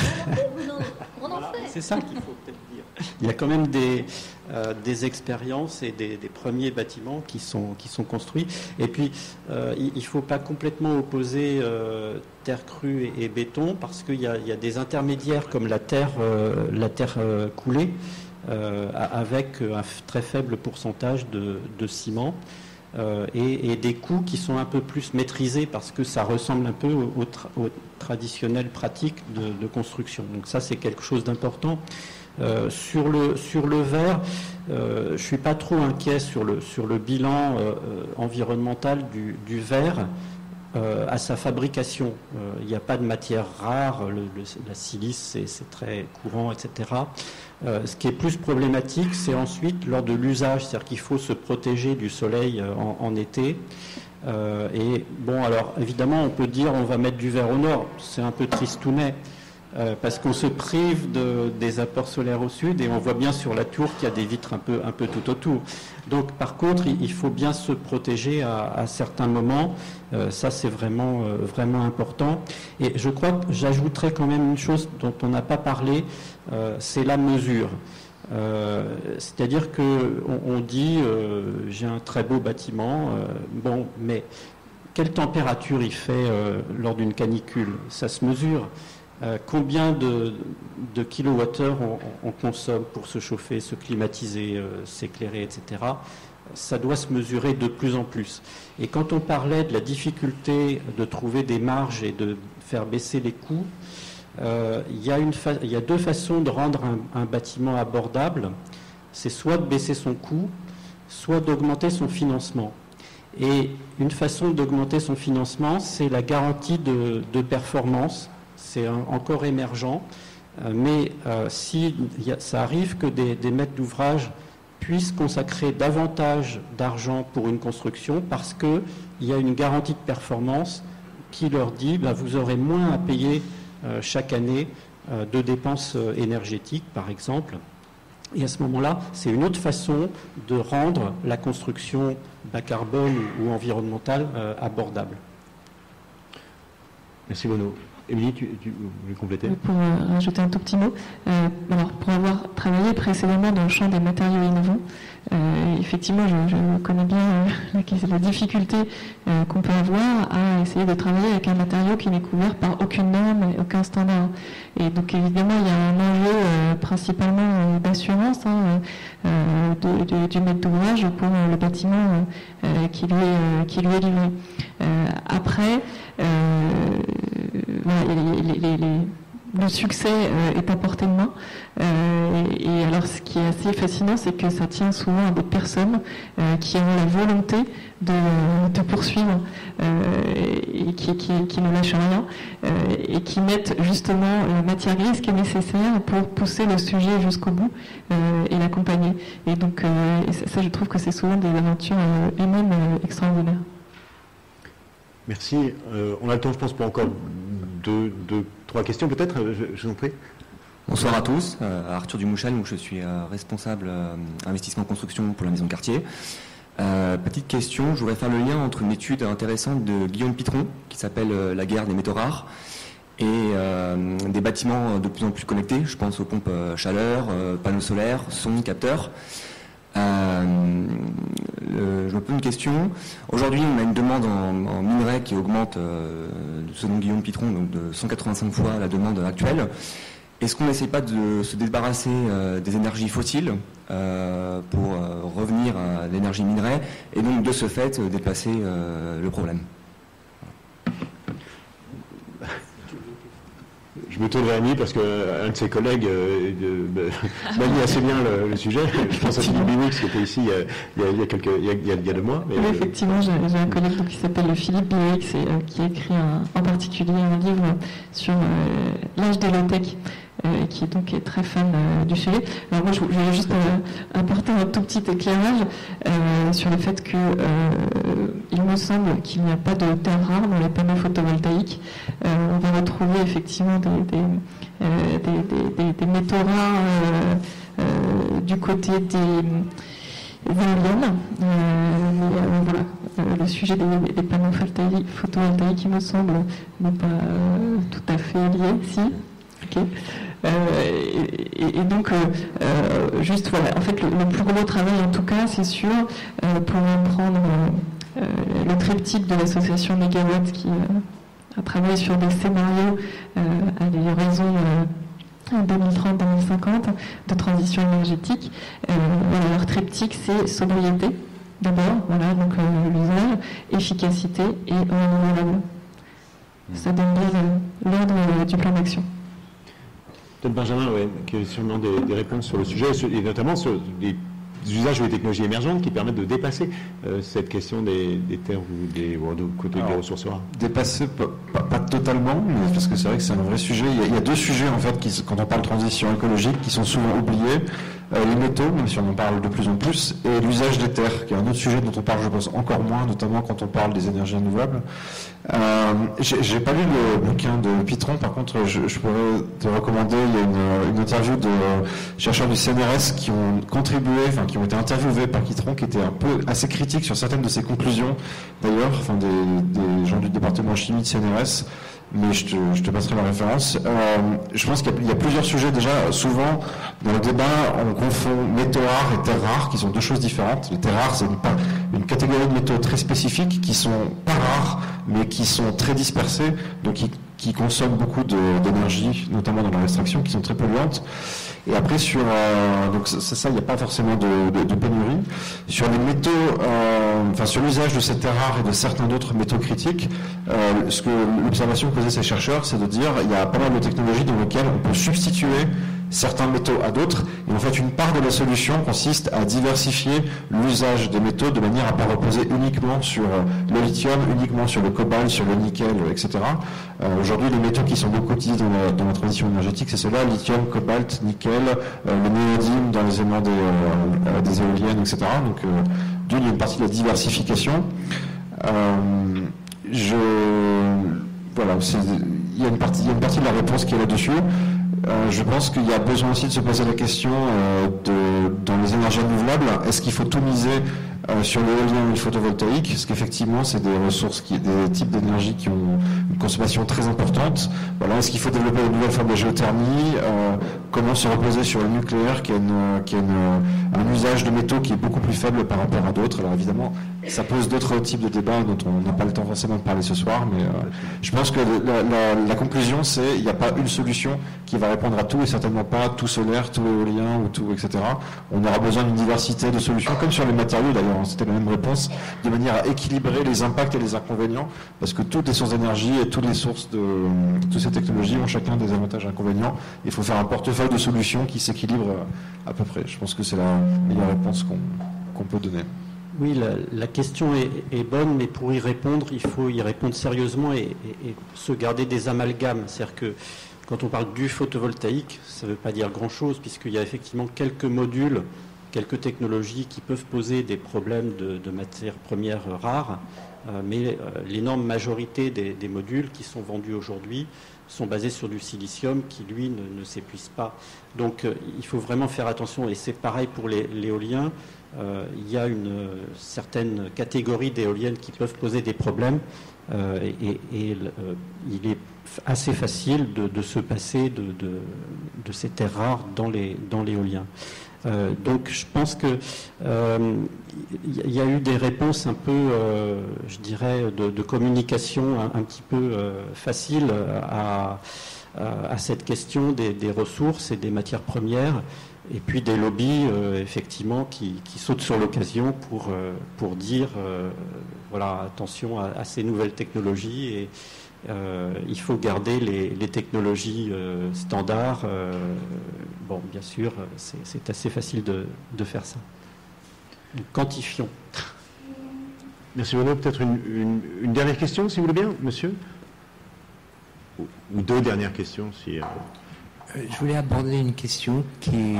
On en fait. C'est ça qu'il faut peut-être dire. Il y a quand même des expériences et des premiers bâtiments qui sont construits. Et puis, il ne faut pas complètement opposer terre crue et béton parce qu'il y a des intermédiaires comme la terre coulée avec un très faible pourcentage de ciment. Et des coûts qui sont un peu plus maîtrisés parce que ça ressemble un peu aux traditionnelles pratiques de construction. Donc ça, c'est quelque chose d'important. Sur le verre, je ne suis pas trop inquiet sur le bilan environnemental du verre à sa fabrication. Il n'y a pas de matière rare, la silice c'est très courant, etc. Ce qui est plus problématique, c'est ensuite lors de l'usage, c'est-à-dire qu'il faut se protéger du soleil en été. Et bon, alors évidemment, on peut dire on va mettre du verre au nord, c'est un peu tristounet. Parce qu'on se prive des apports solaires au sud et on voit bien sur la tour qu'il y a des vitres un peu tout autour. Donc par contre, il faut bien se protéger à certains moments. Ça, c'est vraiment important. Et je crois que j'ajouterais quand même une chose dont on n'a pas parlé, c'est la mesure. C'est-à-dire qu'on dit j'ai un très beau bâtiment, bon, mais quelle température il fait lors d'une canicule? Ça se mesure. Combien de kilowattheures on consomme pour se chauffer, se climatiser, s'éclairer, etc. Ça doit se mesurer de plus en plus. Et quand on parlait de la difficulté de trouver des marges et de faire baisser les coûts, il y a deux façons de rendre un bâtiment abordable. C'est soit de baisser son coût, soit d'augmenter son financement. Et une façon d'augmenter son financement, c'est la garantie de performance. C'est encore émergent, mais si ça arrive que des maîtres d'ouvrage puissent consacrer davantage d'argent pour une construction parce qu'il y a une garantie de performance qui leur dit vous aurez moins à payer chaque année de dépenses énergétiques, par exemple. Et à ce moment-là, c'est une autre façon de rendre la construction bas carbone ou environnementale abordable. Merci Bruno. Émilie, tu voulais compléter? Pour rajouter un tout petit mot, alors pour avoir travaillé précédemment dans le champ des matériaux innovants, effectivement, je connais bien la difficulté qu'on peut avoir à essayer de travailler avec un matériau qui n'est couvert par aucune norme et aucun standard. Et donc évidemment, il y a un enjeu principalement d'assurance du maître d'ouvrage pour le bâtiment qui lui est livré. Après, le succès est à portée de main. Et alors, ce qui est assez fascinant, c'est que ça tient souvent à des personnes qui ont la volonté de poursuivre et qui ne lâchent rien et qui mettent justement la matière grise qui est nécessaire pour pousser le sujet jusqu'au bout et l'accompagner. Et donc, ça, je trouve que c'est souvent des aventures humaines extraordinaires. Merci. On a le temps, je pense, pour encore deux, trois questions peut-être. Je vous en prie. Bonsoir à tous. Arthur Dumouchel, donc je suis responsable investissement construction pour la maison de quartier. Petite question, je voudrais faire le lien entre une étude intéressante de Guillaume Pitron qui s'appelle La guerre des métaux rares et des bâtiments de plus en plus connectés. Je pense aux pompes chaleur, panneaux solaires, son, capteurs. Je me pose une question. Aujourd'hui, on a une demande en minerai qui augmente, selon Guillaume Pitron, donc de 185 fois la demande actuelle. Est-ce qu'on n'essaie pas de se débarrasser des énergies fossiles pour revenir à l'énergie minerai et donc de ce fait dépasser le problème? Je me tourne vers Annie parce qu'un de ses collègues manie assez bien le sujet. Je pense à Philippe Biwix qui était ici il y a 2 mois. Mais... Oui, effectivement, j'ai un collègue qui s'appelle Philippe Biwix et qui a écrit en particulier un livre sur l'âge de l'high-tech. Qui donc est très fan du sujet. Alors moi, je voulais juste apporter un tout petit éclairage sur le fait que il me semble qu'il n'y a pas de terres rares dans les panneaux photovoltaïques. On va retrouver effectivement des métaux rares du côté des éoliennes. Voilà, le sujet des panneaux photovoltaïques, il me semble, n'est pas tout à fait lié, si. Okay. Et donc, juste voilà, en fait, le plus gros travail, en tout cas, c'est sûr, pour prendre le triptyque de l'association Megawatt qui a travaillé sur des scénarios à l'horizon 2030-2050 de transition énergétique. Leur triptyque, c'est sobriété, d'abord, voilà, donc l'usage, efficacité et renouvelable. Ça donne bien l'ordre du plan d'action. Peut-être Benjamin, qui a sûrement des réponses sur le sujet, et notamment sur des usages des technologies émergentes qui permettent de dépasser cette question des terres ou des ressources rares. Dépasser, pas totalement, mais parce que c'est vrai que c'est un vrai sujet. Il y a 2 sujets, en fait, quand on parle de transition écologique, qui sont souvent oubliés. Les métaux, même si on en parle de plus en plus, et l'usage des terres, qui est un autre sujet dont on parle, je pense, encore moins, notamment quand on parle des énergies renouvelables. J'ai pas lu le bouquin de Pitron, par contre, je pourrais te recommander, il y a une interview de chercheurs du CNRS qui ont contribué, qui ont été interviewés par Pitron, qui étaient un peu assez critiques sur certaines de ses conclusions, d'ailleurs, des gens du département chimie de CNRS. Mais je te passerai la référence. Je pense qu'il y a plusieurs sujets déjà. Souvent, dans le débat, on confond métaux rares et terres rares, qui sont 2 choses différentes. Les terres rares, c'est une catégorie de métaux très spécifiques qui sont pas rares, mais qui sont très dispersés, donc qui consomment beaucoup d'énergie, notamment dans leur extraction, qui sont très polluantes. Et après, donc ça, il n'y a pas forcément de pénurie. Sur les métaux, sur l'usage de ces terres rares et de certains d'autres métaux critiques, l'observation que faisaient ces chercheurs, c'est de dire il y a pas mal de technologies dans lesquelles on peut substituer certains métaux à d'autres. Et en fait, une part de la solution consiste à diversifier l'usage des métaux de manière à ne pas reposer uniquement sur le lithium, uniquement sur le cobalt, sur le nickel, etc. Aujourd'hui, les métaux qui sont beaucoup utilisés dans la transition énergétique, c'est ceux-là, lithium, cobalt, nickel, le néodyme dans les éléments des éoliennes, etc. Donc, il y a une partie de la diversification. Il y a une partie de la réponse qui est là-dessus. Je pense qu'il y a besoin aussi de se poser la question dans les énergies renouvelables, est-ce qu'il faut tout miser sur l'éolien ou le photovoltaïque? Parce qu'effectivement, c'est des ressources, des types d'énergie qui ont une consommation très importante. Voilà, est-ce qu'il faut développer une nouvelle forme de géothermie? Comment se reposer sur le nucléaire qui a un usage de métaux qui est beaucoup plus faible par rapport à d'autres? Alors évidemment, ça pose d'autres types de débats dont on n'a pas le temps forcément de parler ce soir, mais je pense que la conclusion, c'est il n'y a pas une solution qui va répondre à tout, et certainement pas tout solaire, tout éolien, ou tout, etc. On aura besoin d'une diversité de solutions, comme sur les matériaux d'ailleurs, c'était la même réponse, de manière à équilibrer les impacts et les inconvénients, parce que toutes les sources d'énergie et toutes les sources de ces technologies ont chacun des avantages et inconvénients. Il faut faire un portefeuille de solutions qui s'équilibre à peu près. Je pense que c'est la meilleure réponse qu'on peut donner. Oui, la question est bonne, mais pour y répondre, il faut y répondre sérieusement et se garder des amalgames. C'est-à-dire que quand on parle du photovoltaïque, ça ne veut pas dire grand-chose, puisqu'il y a effectivement quelques modules, quelques technologies qui peuvent poser des problèmes de matières premières rares, mais l'énorme majorité des modules qui sont vendus aujourd'hui sont basés sur du silicium qui, lui, ne s'épuise pas. Donc il faut vraiment faire attention, et c'est pareil pour l'éolien. Il y a une certaine catégorie d'éoliennes qui peuvent poser des problèmes, et il est assez facile de se passer de ces terres rares dans l'éolien. Donc je pense que il y a eu des réponses un peu, je dirais, de communication un petit peu facile à cette question des ressources et des matières premières, et puis des lobbies effectivement qui sautent sur l'occasion pour dire voilà, attention à ces nouvelles technologies, et il faut garder les technologies standards. Bon, bien sûr, c'est assez facile de faire ça. Donc, quantifions. Merci Bruno. Peut-être une dernière question, si vous voulez bien, monsieur, ou deux dernières questions, si. Je voulais aborder une question qui est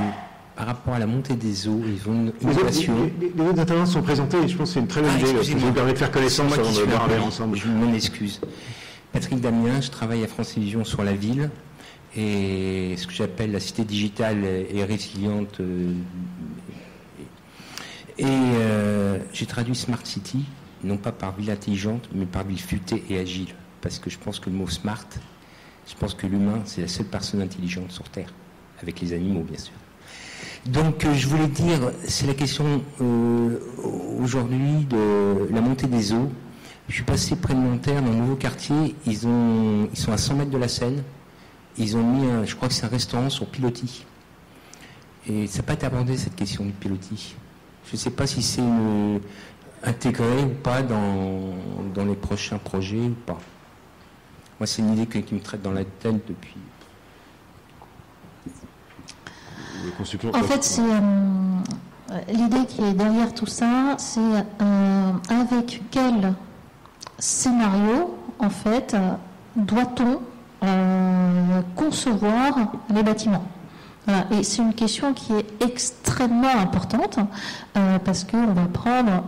par rapport à la montée des eaux. Ils ont une innovation. Les autres intervenants sont présentés, et je pense que c'est une très bonne idée. Ça nous permet de faire connaissance avant de boire un verre ensemble. Je m'en excuse. Patrick Damien, je travaille à France Télévisions sur la ville et ce que j'appelle la cité digitale et résiliente. J'ai traduit Smart City, non pas par ville intelligente, mais par ville futée et agile. Parce que je pense que le mot smart, je pense que l'humain, c'est la seule personne intelligente sur Terre, avec les animaux, bien sûr. Donc, je voulais dire, c'est la question aujourd'hui de la montée des eaux. Je suis passé près de Nanterre, dans un nouveau quartier. Ils sont à 100 mètres de la Seine. Ils ont mis, je crois que c'est un restaurant sur pilotis. Et ça n'a pas été abordé, cette question du pilotis. Je ne sais pas si c'est intégré ou pas dans les prochains projets ou pas. Moi, c'est une idée qui me traite dans la tête depuis. En fait, c'est l'idée qui est derrière tout ça, c'est avec quel scénario, en fait, doit-on concevoir les bâtiments. Voilà. Et c'est une question qui est extrêmement importante parce qu'on va prendre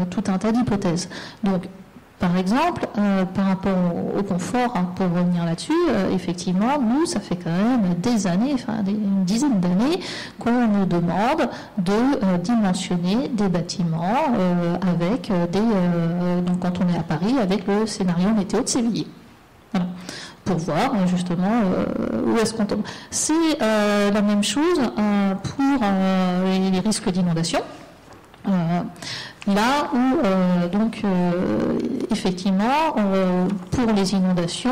tout un tas d'hypothèses. Donc, par exemple, par rapport au confort, pour revenir là-dessus, effectivement, nous, ça fait quand même des années, enfin une dizaine d'années, qu'on nous demande de dimensionner des bâtiments avec donc quand on est à Paris, avec le scénario météo de Séville. Voilà. Pour voir justement où est-ce qu'on tombe. C'est la même chose pour les risques d'inondation. Là où, donc, effectivement, pour les inondations,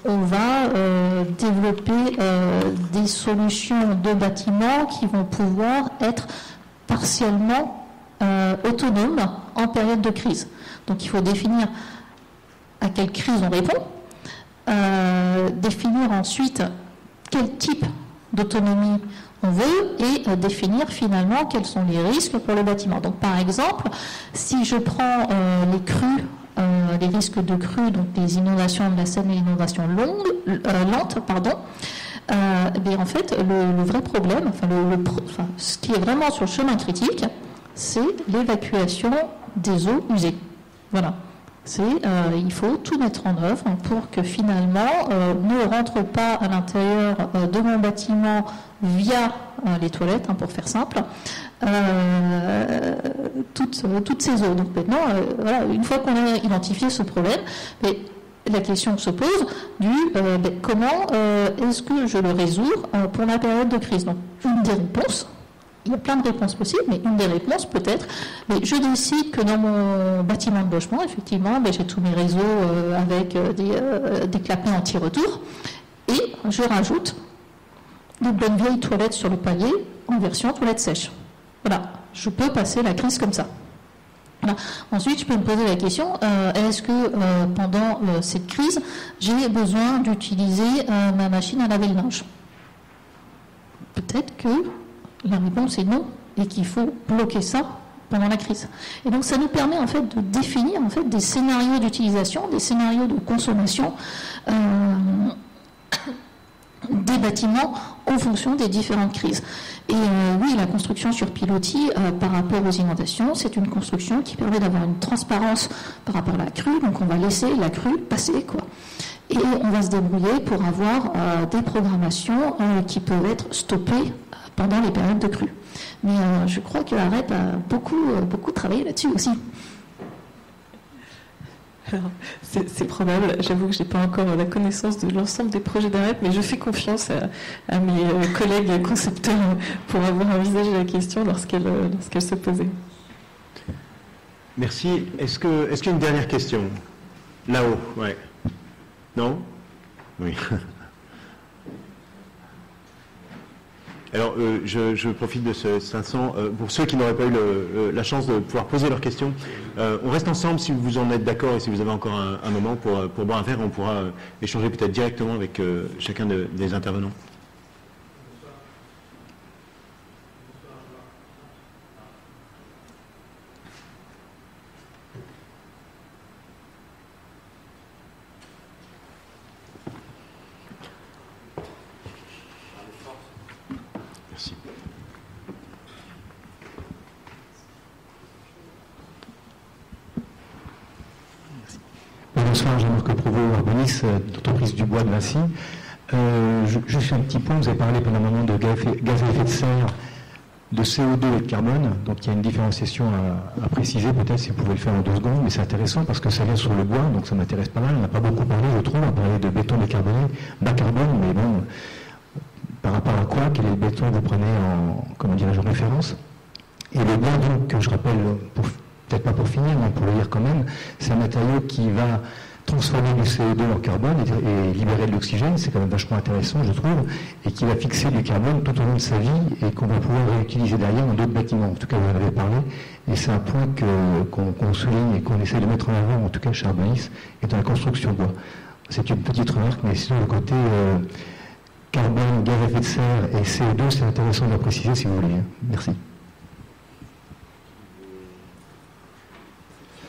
on va développer des solutions de bâtiments qui vont pouvoir être partiellement autonomes en période de crise. Donc, il faut définir à quelle crise on répond, définir ensuite quel type d'autonomie on veut et définir finalement quels sont les risques pour le bâtiment. Donc par exemple, si je prends les crues, les risques de crues, donc les inondations de la Seine et les inondations lentes, mais en fait le vrai problème, ce qui est vraiment sur le chemin critique, c'est l'évacuation des eaux usées. Voilà. Il faut tout mettre en œuvre pour que finalement ne rentre pas à l'intérieur de mon bâtiment via les toilettes, pour faire simple, toutes ces eaux. Donc maintenant, voilà, une fois qu'on a identifié ce problème, la question se pose comment est-ce que je le résous pour la période de crise. Donc une des réponses, il y a plein de réponses possibles, mais une des réponses peut-être, mais je décide que dans mon bâtiment de logement, effectivement, j'ai tous mes réseaux avec des clapets anti-retour, et je rajoute des bonnes vieilles toilettes sur le palier en version toilette sèche. Voilà, je peux passer la crise comme ça. Voilà. Ensuite, je peux me poser la question, est-ce que pendant cette crise, j'ai besoin d'utiliser ma machine à laver le linge? Peut-être que la réponse est non et qu'il faut bloquer ça pendant la crise. Et donc ça nous permet en fait de définir en fait des scénarios d'utilisation, des scénarios de consommation des bâtiments en fonction des différentes crises. Et oui, la construction sur pilotis par rapport aux inondations, c'est une construction qui permet d'avoir une transparence par rapport à la crue, donc on va laisser la crue passer, quoi. Et on va se débrouiller pour avoir des programmations qui peuvent être stoppées pendant les périodes de crue. Mais je crois que la REP a beaucoup travaillé là-dessus aussi. Alors, c'est probable, j'avoue que je n'ai pas encore la connaissance de l'ensemble des projets d'AREP, mais je fais confiance à mes collègues concepteurs pour avoir envisagé la question lorsqu'elle se posait. Merci. Est-ce qu'il y a une dernière question? Là-haut, ouais. Non? Oui. Alors, je profite de ce instant. Pour ceux qui n'auraient pas eu la chance de pouvoir poser leurs questions, on reste ensemble si vous en êtes d'accord et si vous avez encore un moment pour boire un verre. On pourra échanger peut-être directement avec chacun des intervenants. Merci. Bonsoir, Jean-Marc Provost, Arbonis, d'entreprise du bois de Vinci. Je fais un petit point, vous avez parlé pendant un moment de gaz à effet de serre, de CO2 et de carbone, donc il y a une différenciation à préciser, peut-être si vous pouvez le faire en 2 secondes, mais c'est intéressant parce que ça vient sur le bois, donc ça m'intéresse pas mal. On n'a pas beaucoup parlé, je trouve, on a parlé de béton décarboné, bas carbone, mais bon, par rapport à quoi, quel est le béton que vous prenez en référence? Et le bois, donc, que je rappelle, peut-être pas pour finir, mais pour le dire quand même, c'est un matériau qui va transformer du CO2 en carbone et libérer de l'oxygène, c'est quand même vachement intéressant, je trouve, et qui va fixer du carbone tout au long de sa vie et qu'on va pouvoir réutiliser derrière dans d'autres bâtiments. En tout cas, vous en avez parlé, et c'est un point qu'on souligne et qu'on essaie de mettre en avant, en tout cas chez Arbonis, et dans la construction bois. C'est une petite remarque, mais sinon, le côté carbone, gaz à effet de serre et CO2, c'est intéressant de le préciser si vous voulez. Merci.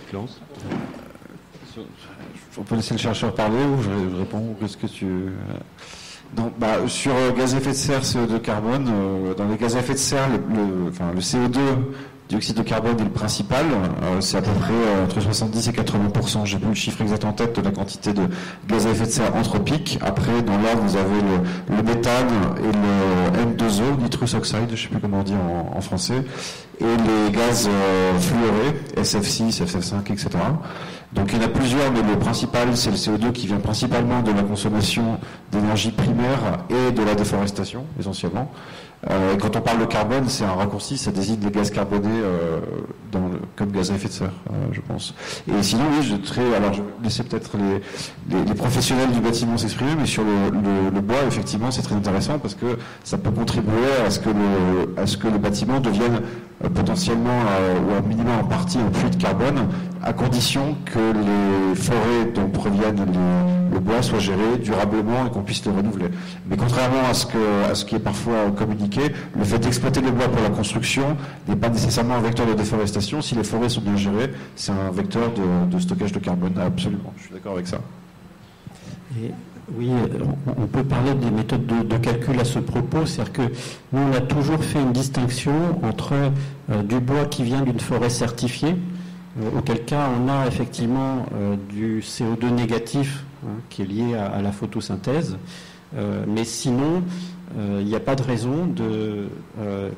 Clémence ? On peut laisser le chercheur parler ou je réponds? Qu'est-ce que tu... Non, sur gaz à effet de serre, CO2, carbone, dans les gaz à effet de serre, le CO2, dioxyde de carbone est le principal, c'est à peu près entre 70 et 80%, j'ai plus le chiffre exact en tête de la quantité de gaz à effet de serre anthropique. Après, dans l'air, vous avez le méthane et le N2O, nitrous oxide, je ne sais plus comment on dit en français, et les gaz fluorés, SF6, SF5, etc. Donc il y en a plusieurs, mais le principal, c'est le CO2 qui vient principalement de la consommation d'énergie primaire et de la déforestation, essentiellement. Et quand on parle de carbone, c'est un raccourci, ça désigne les gaz carbonés comme gaz à effet de serre, je pense. Et sinon, oui, je vais laisser peut-être les professionnels du bâtiment s'exprimer, mais sur le bois, effectivement, c'est très intéressant parce que ça peut contribuer à ce que le bâtiment devienne potentiellement, ou à minimum en partie, un puits de carbone, à condition que les forêts dont proviennent le bois soient gérées durablement et qu'on puisse le renouveler. Mais contrairement à ce qui est parfois communiqué, le fait d'exploiter le bois pour la construction n'est pas nécessairement un vecteur de déforestation. Si les forêts sont bien gérées, c'est un vecteur de stockage de carbone. Absolument, je suis d'accord avec ça. Et oui, on peut parler des méthodes de calcul à ce propos. C'est-à-dire que nous, on a toujours fait une distinction entre du bois qui vient d'une forêt certifiée, auquel cas on a effectivement du CO2 négatif qui est lié à la photosynthèse, mais sinon il n'y a pas de raison de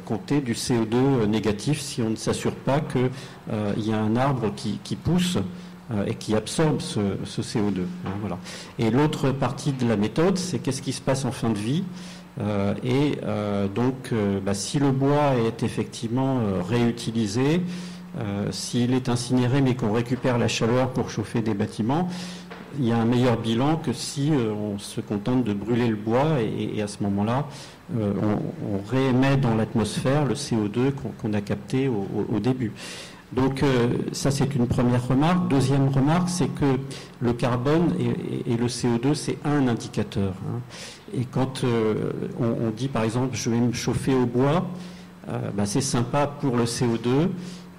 compter du CO2 négatif si on ne s'assure pas qu'il y a un arbre qui pousse et qui absorbe ce CO2. Voilà. Et l'autre partie de la méthode, c'est qu'est-ce qui se passe en fin de vie. Donc, si le bois est effectivement réutilisé, s'il est incinéré mais qu'on récupère la chaleur pour chauffer des bâtiments, il y a un meilleur bilan que si on se contente de brûler le bois et à ce moment-là, on réémet dans l'atmosphère le CO2 qu'on a capté au début. Donc ça c'est une première remarque. Deuxième remarque, c'est que le carbone et le CO2 c'est un indicateur. Hein. Et quand on dit par exemple je vais me chauffer au bois, c'est sympa pour le CO2.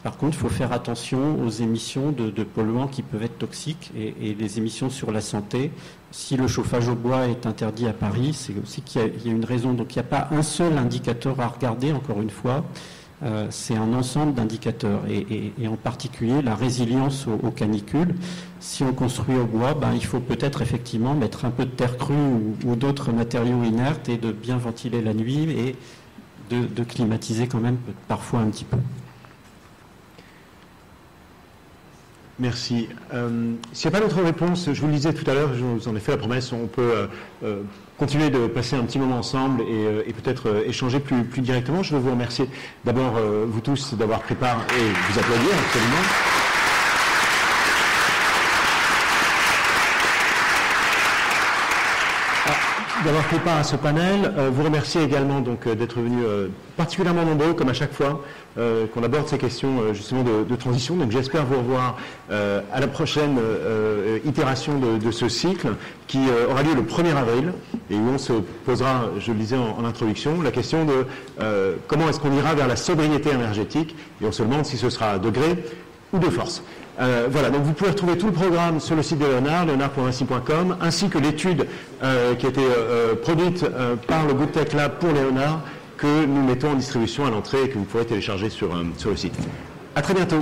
Par contre, il faut faire attention aux émissions de polluants qui peuvent être toxiques et les émissions sur la santé. Si le chauffage au bois est interdit à Paris, c'est aussi qu'il y a une raison. Donc il n'y a pas un seul indicateur à regarder, encore une fois. C'est un ensemble d'indicateurs et en particulier la résilience aux canicules. Si on construit au bois, il faut peut-être effectivement mettre un peu de terre crue ou d'autres matériaux inertes et de bien ventiler la nuit et de climatiser quand même parfois un petit peu. Merci. S'il n'y a pas d'autres réponses, je vous le disais tout à l'heure, je vous en ai fait la promesse, on peut continuer de passer un petit moment ensemble et peut-être échanger plus directement. Je veux vous remercier d'abord, vous tous, d'avoir pris part et vous applaudir absolument. D'avoir pris part à ce panel. Vous remercier également donc d'être venus particulièrement nombreux, comme à chaque fois qu'on aborde ces questions justement de transition. Donc j'espère vous revoir à la prochaine itération de ce cycle qui aura lieu le 1er avril et où on se posera, je le disais en introduction, la question de comment est-ce qu'on ira vers la sobriété énergétique et on se demande si ce sera à degré ou de force. Voilà, donc vous pouvez retrouver tout le programme sur le site de Léonard, leonard.vinci.com, ainsi que l'étude qui a été produite par le Good Tech Lab pour Léonard, que nous mettons en distribution à l'entrée et que vous pourrez télécharger sur le site. À très bientôt.